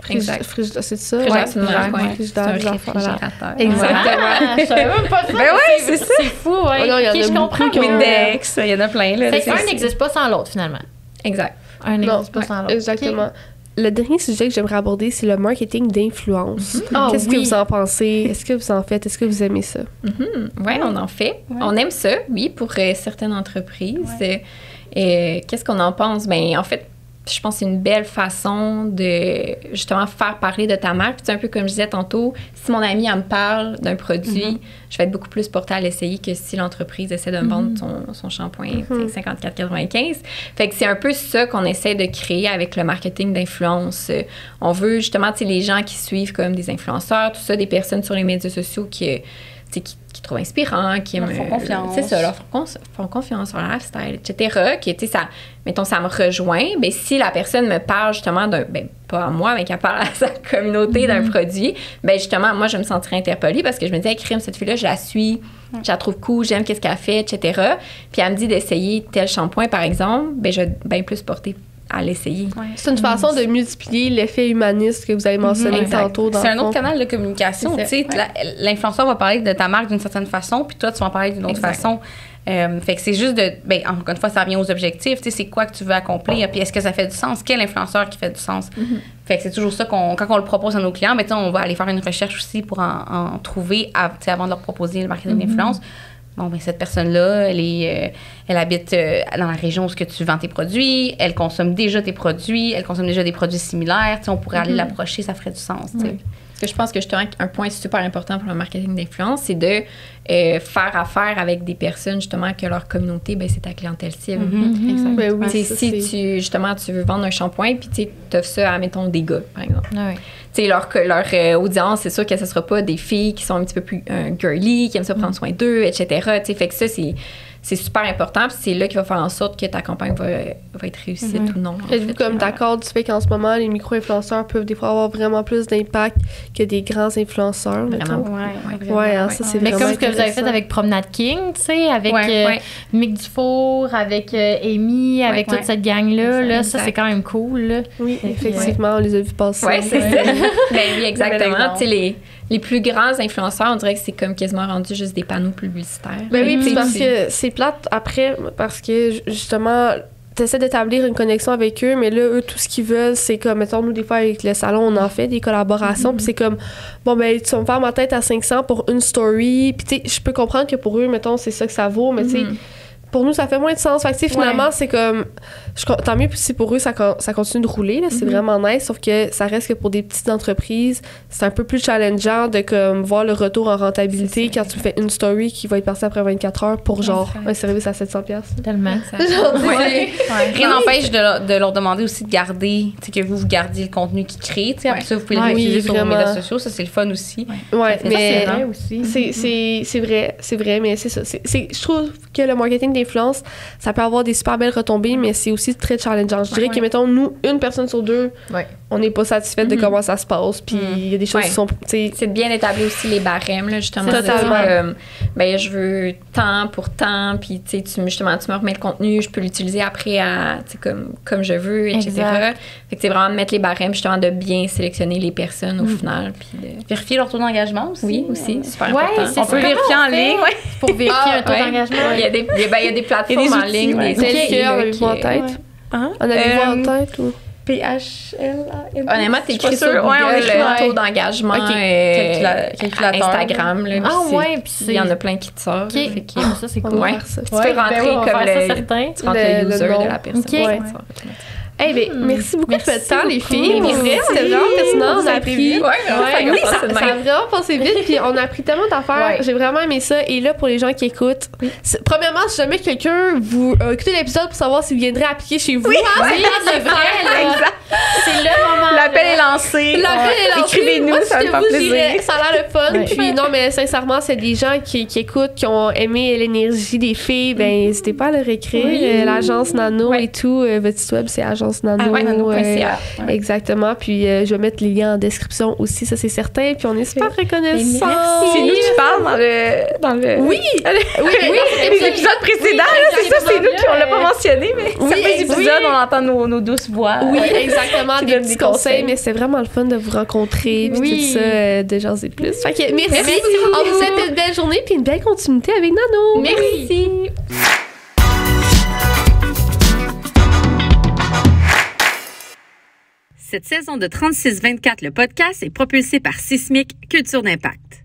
Speaker 3: Exact. C'est ça?
Speaker 4: C'est une marque,
Speaker 5: réfrigérateur.
Speaker 3: Exactement.
Speaker 2: Je savais même pas ça.
Speaker 5: Ben oui, c'est ça.
Speaker 2: C'est fou, ouais.
Speaker 3: Oh non, il y en a
Speaker 2: je comprends.
Speaker 5: Windex, il y en a plein, là.
Speaker 2: Fait qu'un n'existe pas sans l'autre, finalement.
Speaker 4: Exact.
Speaker 2: Un
Speaker 3: Non,
Speaker 2: n'existe pas sans l'autre.
Speaker 3: exactement. Le dernier sujet que j'aimerais aborder, c'est le marketing d'influence. Qu'est-ce que vous en pensez? Est-ce que vous en faites? Est-ce que vous aimez ça?
Speaker 4: Oui, on en fait. Ouais. On aime ça, oui, pour certaines entreprises. Qu'est-ce qu'on en pense? Bien, en fait, je pense que c'est une belle façon de justement faire parler de ta marque. Puis, c'est un peu comme je disais tantôt, si mon ami elle me parle d'un produit, je vais être beaucoup plus portée à l'essayer que si l'entreprise essaie de me vendre son shampoing 54,95. Fait que c'est un peu ça qu'on essaie de créer avec le marketing d'influence. On veut justement, tu sais, les gens qui suivent comme des influenceurs, tout ça, des personnes sur les médias sociaux qui trouvent inspirants, qui
Speaker 5: leur font confiance.
Speaker 4: C'est ça, leur font confiance sur leur lifestyle, etc. Qui, tu sais, ça, mettons, ça me rejoint. Bien, si la personne me parle justement d'un, ben, pas à moi, mais qu'elle parle à sa communauté d'un produit, bien, justement, moi, je me sentirais interpellée parce que je me disais, crime, cette fille-là, je la suis, je la trouve cool, j'aime qu'est-ce qu'elle fait, etc. Puis elle me dit d'essayer tel shampoing, par exemple, bien, je vais bien plus porter à l'essayer.
Speaker 3: C'est une façon de multiplier l'effet humaniste que vous avez mentionné tantôt.
Speaker 5: C'est un autre canal de communication. Tu sais, l'influenceur va parler de ta marque d'une certaine façon, puis toi, tu vas en parler d'une autre façon. Fait que c'est juste de... Ben, encore une fois, ça revient aux objectifs. Tu sais, c'est quoi que tu veux accomplir, puis est-ce que ça fait du sens? Quel influenceur qui fait du sens? Fait que c'est toujours ça quand on le propose à nos clients, ben, on va aller faire une recherche aussi pour en trouver avant de leur proposer le marketing d'influence. Bon, ben cette personne-là, elle habite dans la région où tu vends tes produits, elle consomme déjà tes produits, elle consomme déjà des produits similaires. On pourrait aller l'approcher, ça ferait du sens.
Speaker 4: Parce que je pense que justement, un point super important pour le marketing d'influence, c'est de faire affaire avec des personnes, justement, que leur communauté, ben, c'est ta clientèle cible.
Speaker 3: Exact. Ben oui, ça,
Speaker 4: si tu veux vendre un shampoing, puis tu offres ça à, mettons, des gars, par exemple. Leur audience, c'est sûr que ce ne sera pas des filles qui sont un petit peu plus girly, qui aiment ça prendre soin d'eux, etc. Fait que ça, c'est super important. Puis c'est là qu'il va faire en sorte que ta campagne va être réussite ou non.
Speaker 3: Êtes-vous comme d'accord du fait qu'en ce moment, les micro-influenceurs peuvent des fois avoir vraiment plus d'impact que des grands influenceurs?
Speaker 4: Vraiment.
Speaker 3: Ça, c'est
Speaker 2: mais
Speaker 3: vraiment
Speaker 2: comme ce que vous avez fait avec Promenade King, tu sais, avec Mick Dufour, avec Amy, avec toute cette gang-là, ça, c'est quand même cool. Là.
Speaker 3: Oui, effectivement, on les a vus passer.
Speaker 4: Oui, c'est ça. Ben oui, exactement. Tu sais, les plus grands influenceurs, on dirait que c'est comme quasiment rendu juste des panneaux publicitaires.
Speaker 3: Ben oui, puis parce que c'est plate après, parce que justement, t'essaies d'établir une connexion avec eux, mais là, eux, tout ce qu'ils veulent, c'est comme, mettons, nous, des fois, avec le salon, on en fait des collaborations, puis c'est comme, bon, ben, tu vas me faire ma tête à 500 pour une story, puis tu sais, je peux comprendre que pour eux, mettons, c'est ça que ça vaut, mais tu sais, pour nous, ça fait moins de sens. Fait que, finalement, c'est comme... tant mieux si pour eux, ça continue de rouler. Là, c'est vraiment nice. Sauf que ça reste que pour des petites entreprises, c'est un peu plus challengeant de comme, voir le retour en rentabilité quand tu fais une story qui va être passée après 24 heures pour genre un service à 700$.
Speaker 2: Tellement.
Speaker 5: Rien n'empêche de leur demander aussi de garder, que vous gardiez le contenu qu'ils créent. Après ça, vous pouvez le réutiliser sur vos médias sociaux. Ça, c'est le fun aussi.
Speaker 3: Ouais, mais
Speaker 2: c'est vrai aussi.
Speaker 3: C'est vrai, mais c'est ça. Je trouve que le marketing influence, ça peut avoir des super belles retombées, mais c'est aussi très challengeant. Je dirais que, mettons, nous, une personne sur deux, on n'est pas satisfaite de comment ça se passe, puis il y a des choses qui sont...
Speaker 4: C'est de bien établir aussi les barèmes, là, justement.
Speaker 3: Totalement.
Speaker 4: Ben, je veux tant pour tant, puis justement, tu me remets le contenu, je peux l'utiliser après comme je veux, etc.
Speaker 2: Exact.
Speaker 4: Fait que c'est vraiment de mettre les barèmes, justement, de bien sélectionner les personnes au final. Puis
Speaker 5: vérifier leur taux d'engagement aussi.
Speaker 4: Oui, aussi, super important.
Speaker 2: C'est
Speaker 5: on peut vérifier en ligne.
Speaker 2: Pour vérifier un taux d'engagement.
Speaker 4: Il y a des plateformes en ligne.
Speaker 3: Quel en avez-vous en tête? En avez-vous en tête ou...
Speaker 5: PHLA.
Speaker 4: Honnêtement, t'écris sur Google le taux d'engagement Instagram. Là, il y en a plein qui te sortent.
Speaker 2: Ça, c'est cool.
Speaker 4: Tu peux rentrer comme le user de la personne.
Speaker 3: Merci beaucoup de votre temps, les filles. C'était vraiment pertinent. On a appris. Ça a vraiment passé vite. Puis on a appris tellement d'affaires. J'ai vraiment aimé ça. Et là, pour les gens qui écoutent, premièrement, si jamais quelqu'un vous écoutez l'épisode pour savoir s'il viendrait appliquer chez vous,
Speaker 2: c'est le moment.
Speaker 5: L'appel est lancé. Écrivez-nous, ça va me faire plaisir.
Speaker 3: Ça a l'air le fun. Puis non, mais sincèrement, c'est des gens qui écoutent, qui ont aimé l'énergie des filles. Ben, n'hésitez pas à leur écrire. L'agence Nano et tout. Votre site web, c'est Agence Nano.
Speaker 4: Nano.ca.
Speaker 3: Exactement. Puis je vais mettre les liens en description aussi, ça c'est certain. Puis on est super reconnaissants.
Speaker 5: C'est nous qui parlons dans le...
Speaker 3: Oui,
Speaker 5: les épisodes précédents, c'est ça, c'est nous qui on l'a pas mentionné, mais certains épisodes, on entend nos douces voix.
Speaker 3: Oui, exactement, des petits conseils, mais c'est vraiment le fun de vous rencontrer, puis tout ça, de jaser plus. Fait que merci. On vous souhaite une belle journée, puis une belle continuité avec Nano.
Speaker 4: Merci.
Speaker 1: Cette saison de 36-24, le podcast est propulsé par Sismic Culture d'Impact.